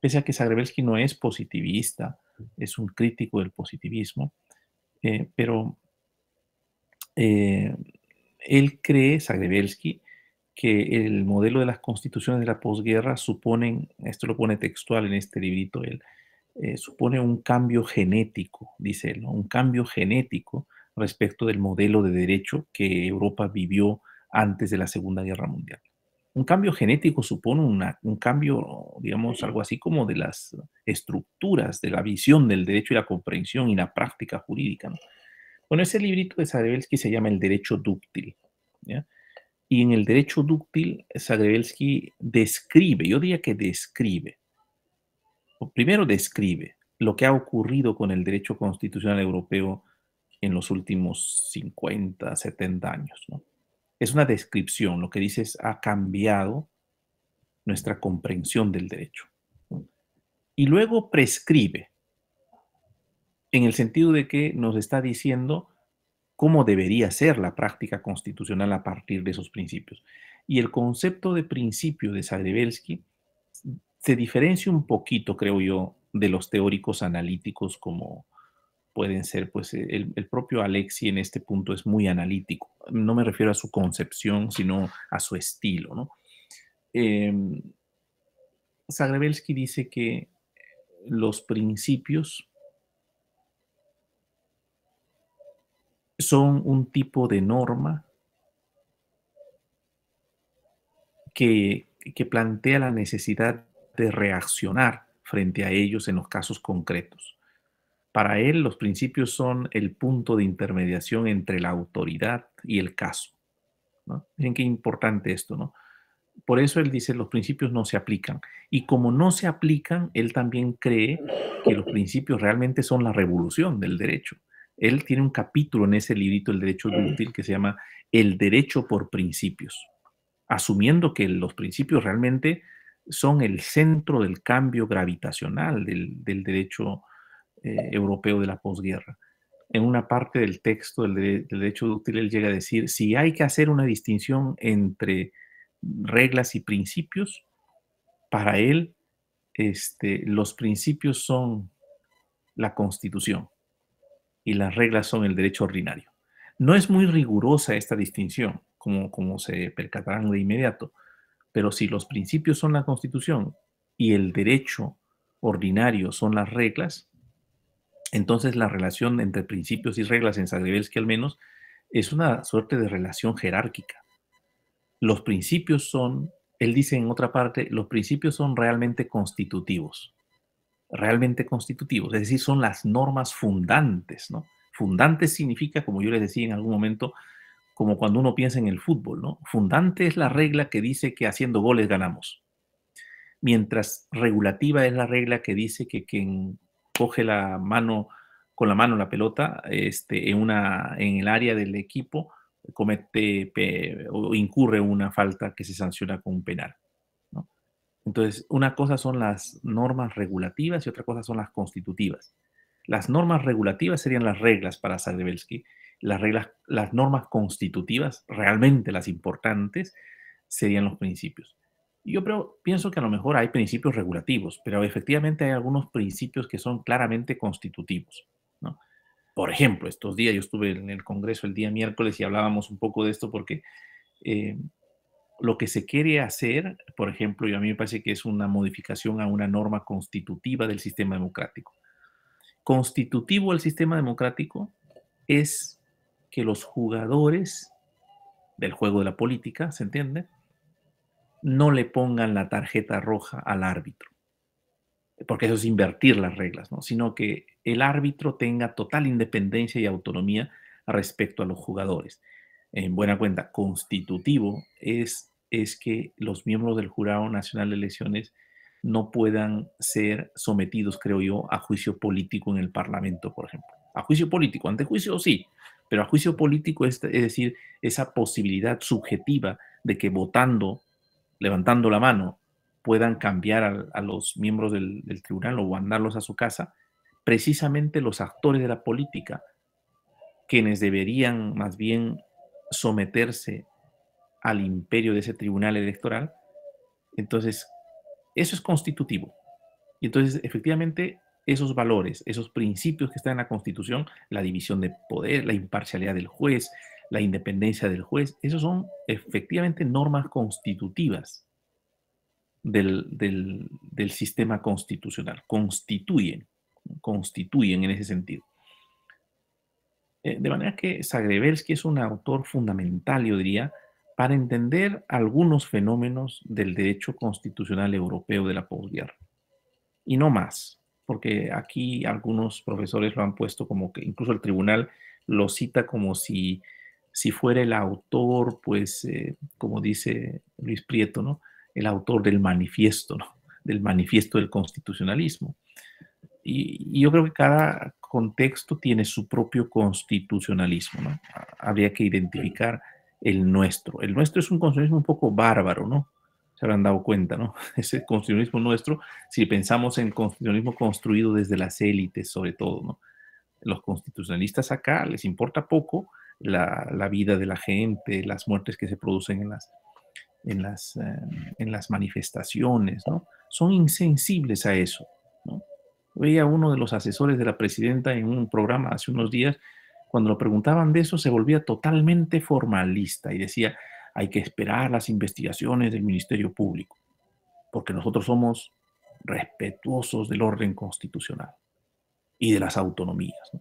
pese a que Zagrebelsky no es positivista, es un crítico del positivismo, pero él cree, Zagrebelsky, que el modelo de las constituciones de la posguerra suponen, esto lo pone textual en este librito, él, supone un cambio genético, dice él, ¿no? Un cambio genético respecto del modelo de derecho que Europa vivió antes de la Segunda Guerra Mundial. Un cambio genético supone un cambio, digamos, algo así como de las estructuras, de la visión del derecho y la comprensión y la práctica jurídica, ¿no? Bueno, ese librito de Zagrebelsky se llama El Derecho Dúctil, ¿ya? Y en el derecho dúctil, Zagrebelsky describe, yo diría que describe, o primero describe lo que ha ocurrido con el derecho constitucional europeo en los últimos 50, 70 años, ¿no? Es una descripción, lo que dice es, ha cambiado nuestra comprensión del derecho. Y luego prescribe, en el sentido de que nos está diciendo cómo debería ser la práctica constitucional a partir de esos principios. Y el concepto de principio de Zagrebelsky se diferencia un poquito, creo yo, de los teóricos analíticos como pueden ser, pues el propio Alexi en este punto es muy analítico. No me refiero a su concepción, sino a su estilo, ¿no? Zagrebelsky dice que los principios son un tipo de norma que que plantea la necesidad de reaccionar frente a ellos en los casos concretos. Para él, los principios son el punto de intermediación entre la autoridad y el caso, ¿no? Miren qué importante esto, ¿no? Por eso él dice, los principios no se aplican. Y como no se aplican, él también cree que los principios realmente son la revolución del derecho. Él tiene un capítulo en ese librito, El Derecho Dúctil, que se llama El Derecho por Principios, asumiendo que los principios realmente son el centro del cambio gravitacional del derecho europeo de la posguerra. En una parte del texto del derecho dúctil, él llega a decir, si hay que hacer una distinción entre reglas y principios, para él los principios son la Constitución y las reglas son el derecho ordinario. No es muy rigurosa esta distinción, como se percatarán de inmediato, pero si los principios son la Constitución y el derecho ordinario son las reglas, entonces la relación entre principios y reglas en Zagrebelsky al menos es una suerte de relación jerárquica. Los principios son, él dice en otra parte, los principios son realmente constitutivos, es decir, son las normas fundantes, ¿no? Fundantes significa, como yo les decía en algún momento, como cuando uno piensa en el fútbol, ¿no? Fundante es la regla que dice que haciendo goles ganamos, mientras regulativa es la regla que dice que quien coge con la mano la pelota en el área del equipo comete o incurre una falta que se sanciona con un penal, ¿no? Entonces, una cosa son las normas regulativas y otra cosa son las constitutivas. Las normas regulativas serían las reglas para Zagrebelsky. Las normas constitutivas, realmente las importantes, serían los principios. Yo pienso que a lo mejor hay principios regulativos, pero efectivamente hay algunos principios que son claramente constitutivos, ¿no? Por ejemplo, estos días yo estuve en el Congreso el día miércoles y hablábamos un poco de esto porque lo que se quiere hacer, por ejemplo, y a mí me parece que es una modificación a una norma constitutiva del sistema democrático. Constitutivo del sistema democrático es que los jugadores del juego de la política, ¿se entiende?, no le pongan la tarjeta roja al árbitro, porque eso es invertir las reglas, ¿no? Sino que el árbitro tenga total independencia y autonomía respecto a los jugadores. En buena cuenta, constitutivo es que los miembros del Jurado Nacional de Elecciones no puedan ser sometidos, creo yo, a juicio político en el Parlamento, por ejemplo. A juicio político, ante juicio sí, pero a juicio político es decir, esa posibilidad subjetiva de que votando, levantando la mano, puedan cambiar a los miembros del tribunal o mandarlos a su casa, precisamente los actores de la política, quienes deberían más bien someterse al imperio de ese tribunal electoral. Entonces, eso es constitutivo. Y entonces, efectivamente, esos valores, esos principios que están en la Constitución, la división de poder, la imparcialidad del juez, la independencia del juez, esos son efectivamente normas constitutivas del sistema constitucional. Constituyen en ese sentido. De manera que Zagrebelsky es un autor fundamental, yo diría, para entender algunos fenómenos del derecho constitucional europeo de la posguerra. Y no más, porque aquí algunos profesores lo han puesto como que incluso el tribunal lo cita como si fuera el autor, pues, como dice Luis Prieto, ¿no?, el autor del manifiesto, ¿no?, del manifiesto del constitucionalismo. Y yo creo que cada contexto tiene su propio constitucionalismo, ¿no? Habría que identificar el nuestro. El nuestro es un constitucionalismo un poco bárbaro, ¿no? Se habrán dado cuenta, ¿no? Ese constitucionalismo nuestro, si pensamos en constitucionalismo construido desde las élites, sobre todo, ¿no? Los constitucionalistas acá les importa poco la vida de la gente, las muertes que se producen en las manifestaciones, ¿no? Son insensibles a eso, ¿no? Veía uno de los asesores de la presidenta en un programa hace unos días, cuando lo preguntaban de eso, se volvía totalmente formalista y decía, hay que esperar las investigaciones del Ministerio Público, porque nosotros somos respetuosos del orden constitucional y de las autonomías, ¿no?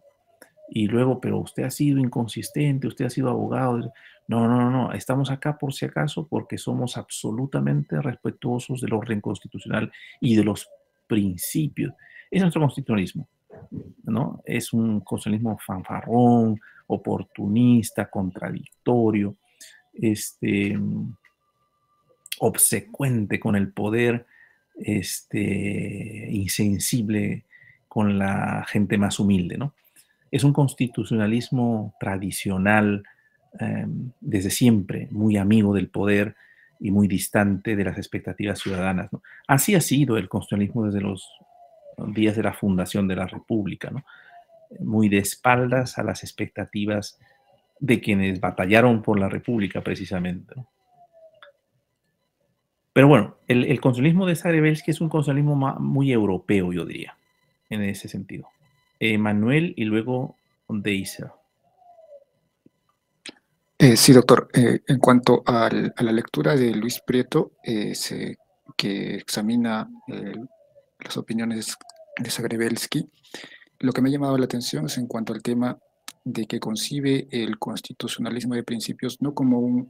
y luego, pero usted ha sido inconsistente, usted ha sido abogado. No, no, no, no, estamos acá por si acaso porque somos absolutamente respetuosos del orden constitucional y de los principios. Es nuestro constitucionalismo, ¿no? Es un constitucionalismo fanfarrón, oportunista, contradictorio, obsecuente con el poder, insensible con la gente más humilde, ¿no? Es un constitucionalismo tradicional, desde siempre, muy amigo del poder y muy distante de las expectativas ciudadanas, ¿no? Así ha sido el constitucionalismo desde los días de la fundación de la República, ¿no? Muy de espaldas a las expectativas de quienes batallaron por la República, precisamente, ¿no? Pero bueno, el constitucionalismo de Zagrebelsky es un constitucionalismo muy europeo, yo diría, en ese sentido. Manuel y luego Deiser. Sí, doctor. En cuanto a la lectura de Luis Prieto, que examina las opiniones de Zagrebelsky, lo que me ha llamado la atención es en cuanto al tema de que concibe el constitucionalismo de principios no como un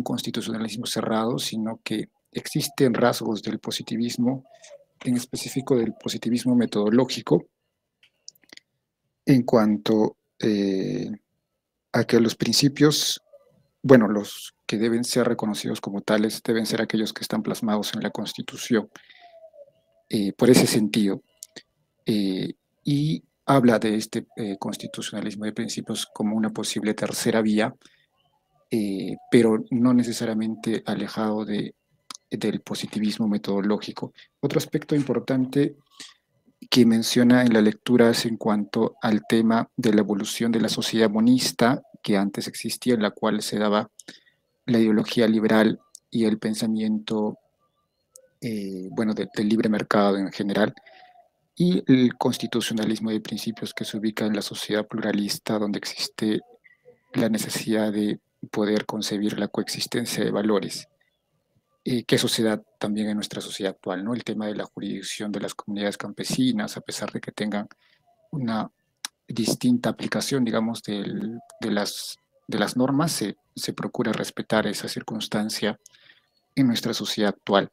constitucionalismo cerrado, sino que existen rasgos del positivismo, en específico del positivismo metodológico, en cuanto a que los principios, bueno, los que deben ser reconocidos como tales, deben ser aquellos que están plasmados en la Constitución, por ese sentido. Y habla de este constitucionalismo de principios como una posible tercera vía, pero no necesariamente alejado del positivismo metodológico. Otro aspecto importante que menciona en la lectura es en cuanto al tema de la evolución de la sociedad monista que antes existía, en la cual se daba la ideología liberal y el pensamiento, bueno, del libre mercado en general, y el constitucionalismo de principios que se ubica en la sociedad pluralista, donde existe la necesidad de poder concebir la coexistencia de valores, que eso se da también en nuestra sociedad actual, ¿no? El tema de la jurisdicción de las comunidades campesinas, a pesar de que tengan una distinta aplicación, digamos, de las normas, se procura respetar esa circunstancia en nuestra sociedad actual.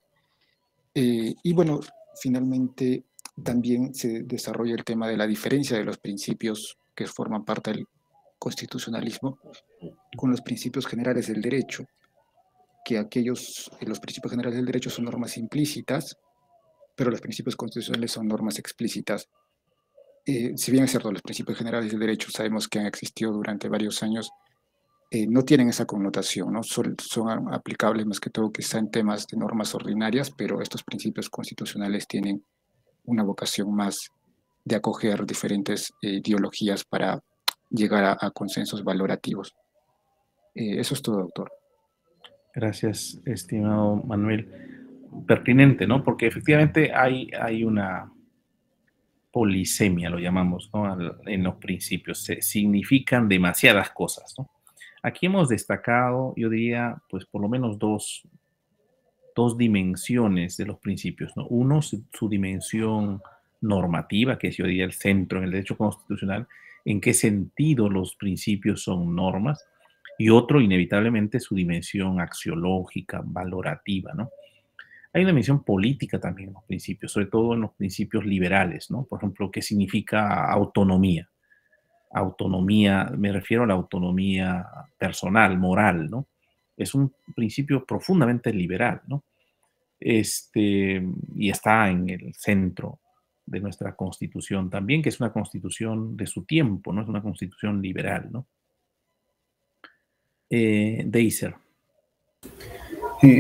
Y bueno, finalmente también se desarrolla el tema de la diferencia de los principios que forman parte del constitucionalismo con los principios generales del derecho, que los principios generales del derecho son normas implícitas, pero los principios constitucionales son normas explícitas. Si bien es cierto, los principios generales del derecho sabemos que han existido durante varios años, no tienen esa connotación, ¿no? Son aplicables más que todo quizá en temas de normas ordinarias, pero estos principios constitucionales tienen una vocación más de acoger diferentes ideologías para llegar a consensos valorativos. Eso es todo, doctor. Gracias, estimado Manuel. Pertinente, ¿no? Porque efectivamente hay una polisemia, lo llamamos, ¿no? En los principios. Significan demasiadas cosas, ¿no? Aquí hemos destacado, yo diría, pues por lo menos dos dimensiones de los principios, ¿no? Uno, su dimensión normativa, que es, yo diría, el centro en el derecho constitucional, en qué sentido los principios son normas, y otro, inevitablemente, su dimensión axiológica, valorativa, ¿no? Hay una dimensión política también en los principios, sobre todo en los principios liberales, ¿no? Por ejemplo, ¿qué significa autonomía? Autonomía, me refiero a la autonomía personal, moral, ¿no? Es un principio profundamente liberal, ¿no? Y está en el centro de nuestra Constitución también, que es una Constitución de su tiempo, ¿no? Es una Constitución liberal, ¿no? Deiser.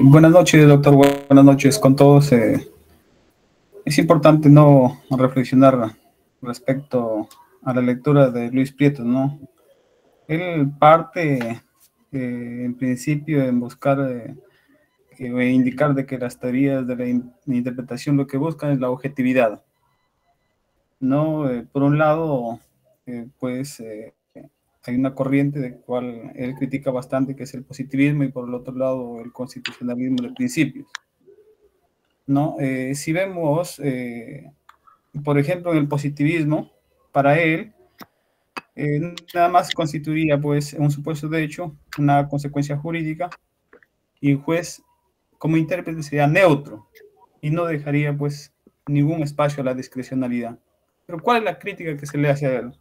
Buenas noches, doctor. Buenas noches con todos. Es importante no reflexionar respecto a la lectura de Luis Prieto, ¿no? Él parte, en principio, en buscar indicar de que las teorías de la interpretación lo que buscan es la objetividad, ¿no? Por un lado, pues hay una corriente de cual él critica bastante, que es el positivismo, y por el otro lado el constitucionalismo de principios, ¿no? Si vemos, por ejemplo, en el positivismo, para él, nada más constituiría, pues, un supuesto de hecho, una consecuencia jurídica, y el juez, como intérprete, sería neutro y no dejaría, pues, ningún espacio a la discrecionalidad. Pero ¿cuál es la crítica que se le hace a él?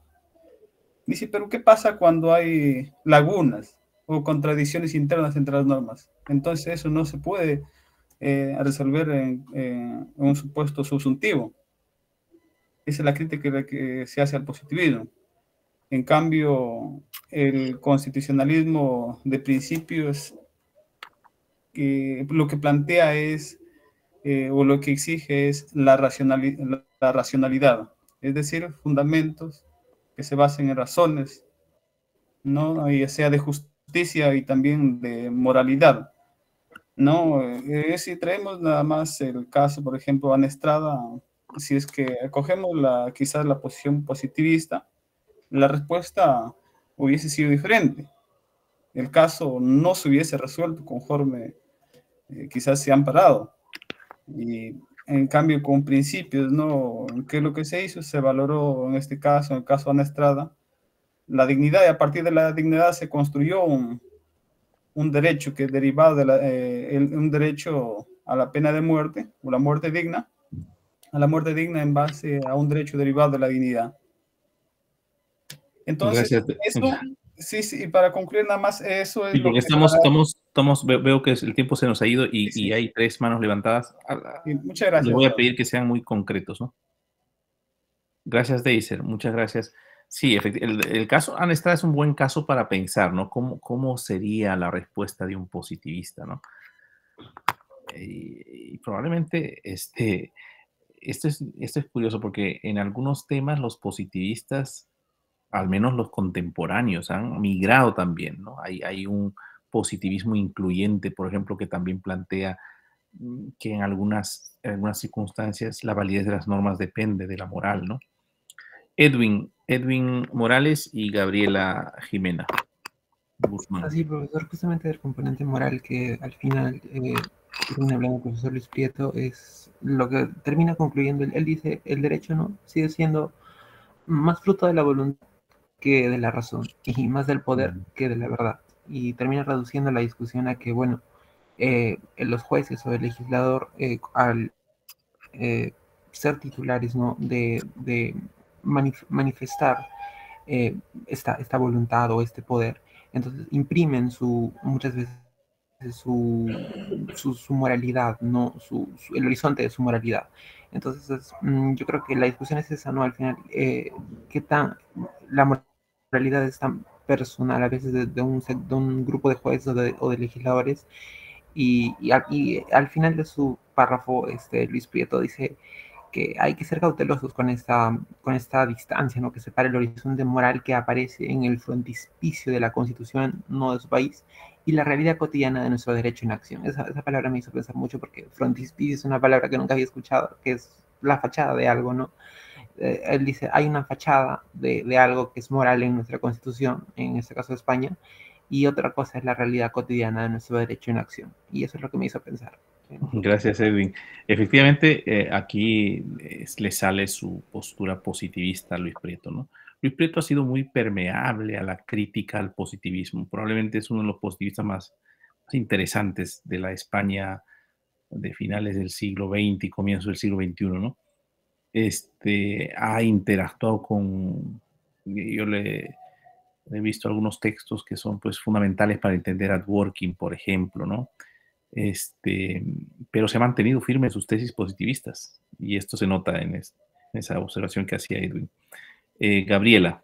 Dice, pero ¿qué pasa cuando hay lagunas o contradicciones internas entre las normas? Entonces eso no se puede resolver en un supuesto subsuntivo. Esa es la crítica que se hace al positivismo. En cambio, el constitucionalismo de principios lo que plantea es, o lo que exige es la racionalidad, es decir, fundamentos que se basen en razones, ¿no? Ya sea de justicia y también de moralidad, ¿no? Si traemos nada más el caso, por ejemplo, Ana Estrada, si es que acogemos quizás la posición positivista, la respuesta hubiese sido diferente. El caso no se hubiese resuelto conforme quizás se han parado. Y en cambio con principios, ¿no? ¿Qué es lo que se hizo? Se valoró en este caso, en el caso de Ana Estrada, la dignidad, y a partir de la dignidad se construyó un derecho que derivado de un derecho a la pena de muerte, o la muerte digna, a la muerte digna en base a un derecho derivado de la dignidad. Entonces, Gracias. eso, sí, y para concluir nada más, eso es Sí, lo porque que... veo que el tiempo se nos ha ido y hay 3 manos levantadas. Sí, muchas Les gracias. voy a pedir que sean muy concretos, ¿no? Gracias, Deiser. Muchas gracias. Sí, efectivamente, el caso Ana Estrada es un buen caso para pensar, ¿no? ¿Cómo sería la respuesta de un positivista, ¿no? Y probablemente esto es curioso porque en algunos temas los positivistas, al menos los contemporáneos, han migrado también, ¿no? Hay un positivismo incluyente, por ejemplo, que también plantea que en algunas circunstancias la validez de las normas depende de la moral, ¿no? Edwin Morales y Gabriela Jimena Guzmán. Así, profesor, justamente del componente moral que al final termina hablando el profesor Luis Prieto es lo que termina concluyendo. Él dice, el derecho no sigue siendo más fruto de la voluntad que de la razón y más del poder que de la verdad. Y termina reduciendo la discusión a que, bueno, los jueces o el legislador al ser titulares, ¿no? de manifestar esta voluntad o este poder, entonces imprimen muchas veces su moralidad, ¿no? El horizonte de su moralidad. Entonces, yo creo que la discusión es esa, ¿no? Al final, la moralidad es tan personal a veces de un grupo de jueces o de legisladores, y al final de su párrafo, Luis Prieto dice que hay que ser cautelosos con esta distancia, ¿no? Que separa el horizonte moral que aparece en el frontispicio de la Constitución, no de su país, y la realidad cotidiana de nuestro derecho en acción. Esa palabra me hizo pensar mucho porque frontispicio es una palabra que nunca había escuchado, que es la fachada de algo, ¿no? Él dice, hay una fachada de algo que es moral en nuestra Constitución, en este caso de España, y otra cosa es la realidad cotidiana de nuestro derecho en acción. Y eso es lo que me hizo pensar. Gracias, Edwin. Efectivamente, aquí le sale su postura positivista a Luis Prieto, ¿no? Luis Prieto ha sido muy permeable a la crítica al positivismo. Probablemente es uno de los positivistas más interesantes de la España de finales del siglo XX y comienzo del siglo XXI, ¿no? Ha interactuado yo le he visto algunos textos que son pues fundamentales para entender a Dworkin, por ejemplo, ¿no? Pero se ha mantenido firme en sus tesis positivistas y esto se nota en esa observación que hacía Edwin. Gabriela,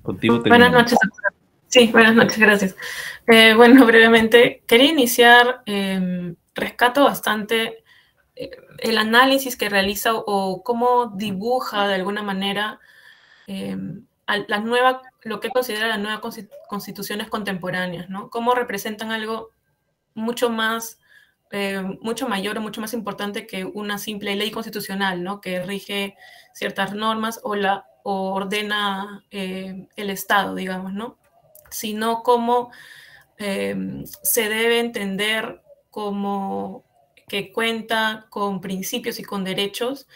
contigo terminamos. Buenas noches. Sí, buenas noches, gracias. Bueno, brevemente, quería iniciar, rescato bastante el análisis que realiza o cómo dibuja de alguna manera lo que considera las nuevas constituciones contemporáneas, ¿no? Cómo representan algo mucho mayor o mucho más importante que una simple ley constitucional, ¿no? Que rige ciertas normas o ordena el Estado, digamos, ¿no? Sino cómo se debe entender como que cuenta con principios y con derechos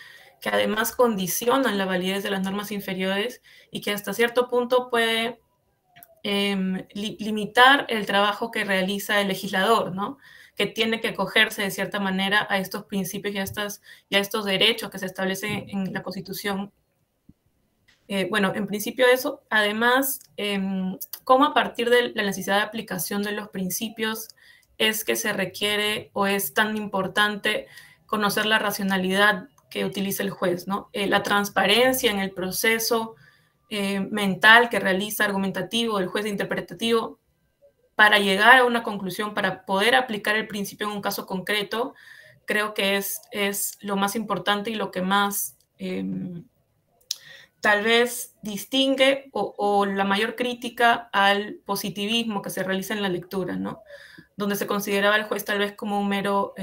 que además condicionan la validez de las normas inferiores y que hasta cierto punto puede limitar el trabajo que realiza el legislador, ¿no? Que tiene que acogerse de cierta manera a estos principios y a estos derechos que se establecen en la Constitución. Bueno, en principio eso. Además, cómo a partir de la necesidad de aplicación de los principios es que se requiere o es tan importante conocer la racionalidad que utiliza el juez, ¿no? La transparencia en el proceso mental que realiza, argumentativo, el juez interpretativo, para llegar a una conclusión, para poder aplicar el principio en un caso concreto, creo que es lo más importante y lo que más tal vez distingue o la mayor crítica al positivismo que se realiza en la lectura, ¿no? Donde se consideraba al juez tal vez como un mero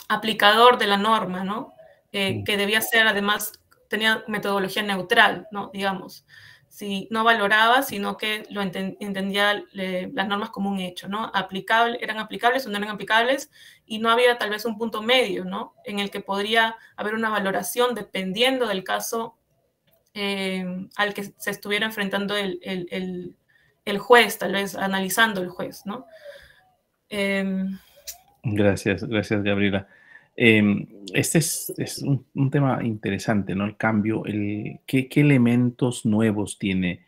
aplicador de la norma, ¿no? Que debía ser, además, tenía metodología neutral, ¿no? Digamos, si no valoraba, sino que lo entendía las normas como un hecho, ¿no? Eran aplicables o no eran aplicables, y no había tal vez un punto medio, ¿no? En el que podría haber una valoración dependiendo del caso al que se estuviera enfrentando el juez, tal vez analizando el juez, ¿no? Gracias, Gabriela. Este es un tema interesante, ¿no? El cambio, ¿qué elementos nuevos tiene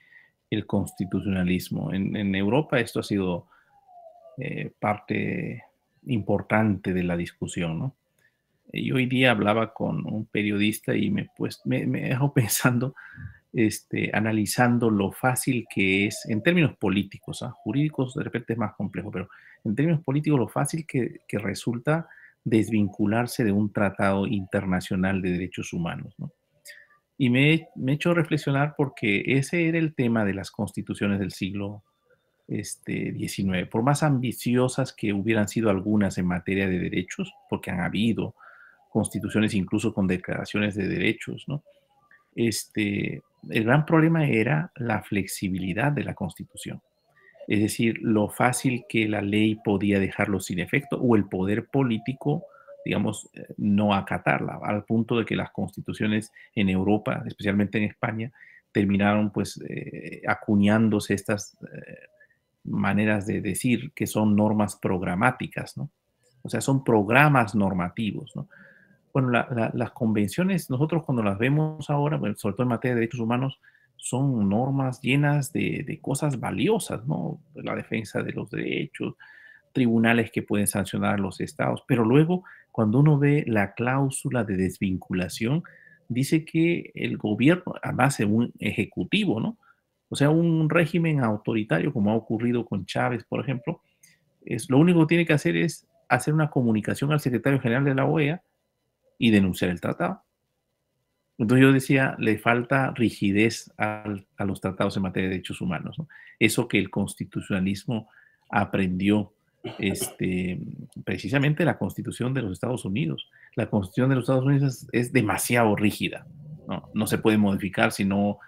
el constitucionalismo? En Europa esto ha sido parte importante de la discusión, ¿no? Y hoy día hablaba con un periodista y me dejó pensando, analizando lo fácil que es, en términos políticos, jurídicos de repente es más complejo, pero en términos políticos lo fácil que resulta desvincularse de un tratado internacional de derechos humanos, ¿no? Y me he hecho reflexionar porque ese era el tema de las constituciones del siglo XIX. Por más ambiciosas que hubieran sido algunas en materia de derechos, porque han habido constituciones incluso con declaraciones de derechos, ¿no? El gran problema era la flexibilidad de la Constitución. Es decir, lo fácil que la ley podía dejarlo sin efecto o el poder político, digamos, no acatarla, al punto de que las constituciones en Europa, especialmente en España, terminaron pues acuñándose estas maneras de decir que son normas programáticas, ¿no? O sea, son programas normativos, ¿no? Bueno, las convenciones, nosotros cuando las vemos ahora, bueno, sobre todo en materia de derechos humanos, son normas llenas de cosas valiosas, ¿no? La defensa de los derechos, tribunales que pueden sancionar a los estados, pero luego cuando uno ve la cláusula de desvinculación, dice que el gobierno, además en un ejecutivo, ¿no? O sea, un régimen autoritario, como ha ocurrido con Chávez, por ejemplo, lo único que tiene que hacer es hacer una comunicación al secretario general de la OEA y denunciar el tratado. Entonces yo decía, le falta rigidez a los tratados en materia de derechos humanos, ¿no? Eso que el constitucionalismo aprendió precisamente la Constitución de los Estados Unidos. La Constitución de los Estados Unidos es demasiado rígida, ¿no? No se puede modificar si no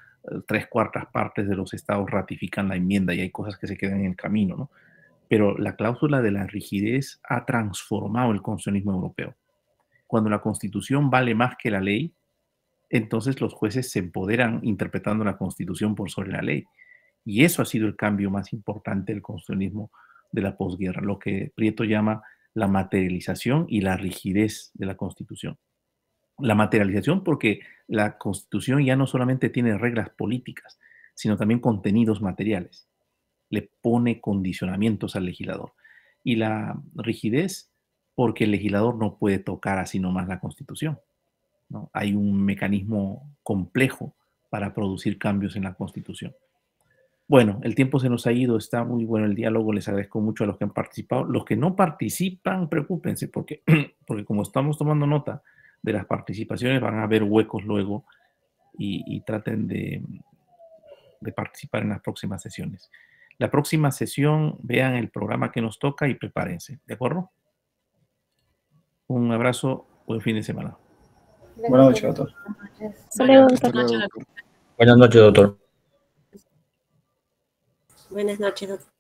3/4 partes de los estados ratifican la enmienda y hay cosas que se quedan en el camino, ¿no? Pero la cláusula de la rigidez ha transformado el constitucionalismo europeo. Cuando la Constitución vale más que la ley, entonces los jueces se empoderan interpretando la Constitución por sobre la ley. Y eso ha sido el cambio más importante del constitucionalismo de la posguerra, lo que Prieto llama la materialización y la rigidez de la Constitución. La materialización porque la Constitución ya no solamente tiene reglas políticas, sino también contenidos materiales. Le pone condicionamientos al legislador. Y la rigidez porque el legislador no puede tocar así nomás la Constitución, ¿no? Hay un mecanismo complejo para producir cambios en la Constitución. Bueno, el tiempo se nos ha ido, está muy bueno el diálogo, les agradezco mucho a los que han participado. Los que no participan, preocúpense, porque como estamos tomando nota de las participaciones, van a haber huecos luego y traten de participar en las próximas sesiones. La próxima sesión, vean el programa que nos toca y prepárense, ¿de acuerdo? Un abrazo, buen fin de semana. Buenas noches, doctor. Buenas noches, doctor. Buenas noches, doctor.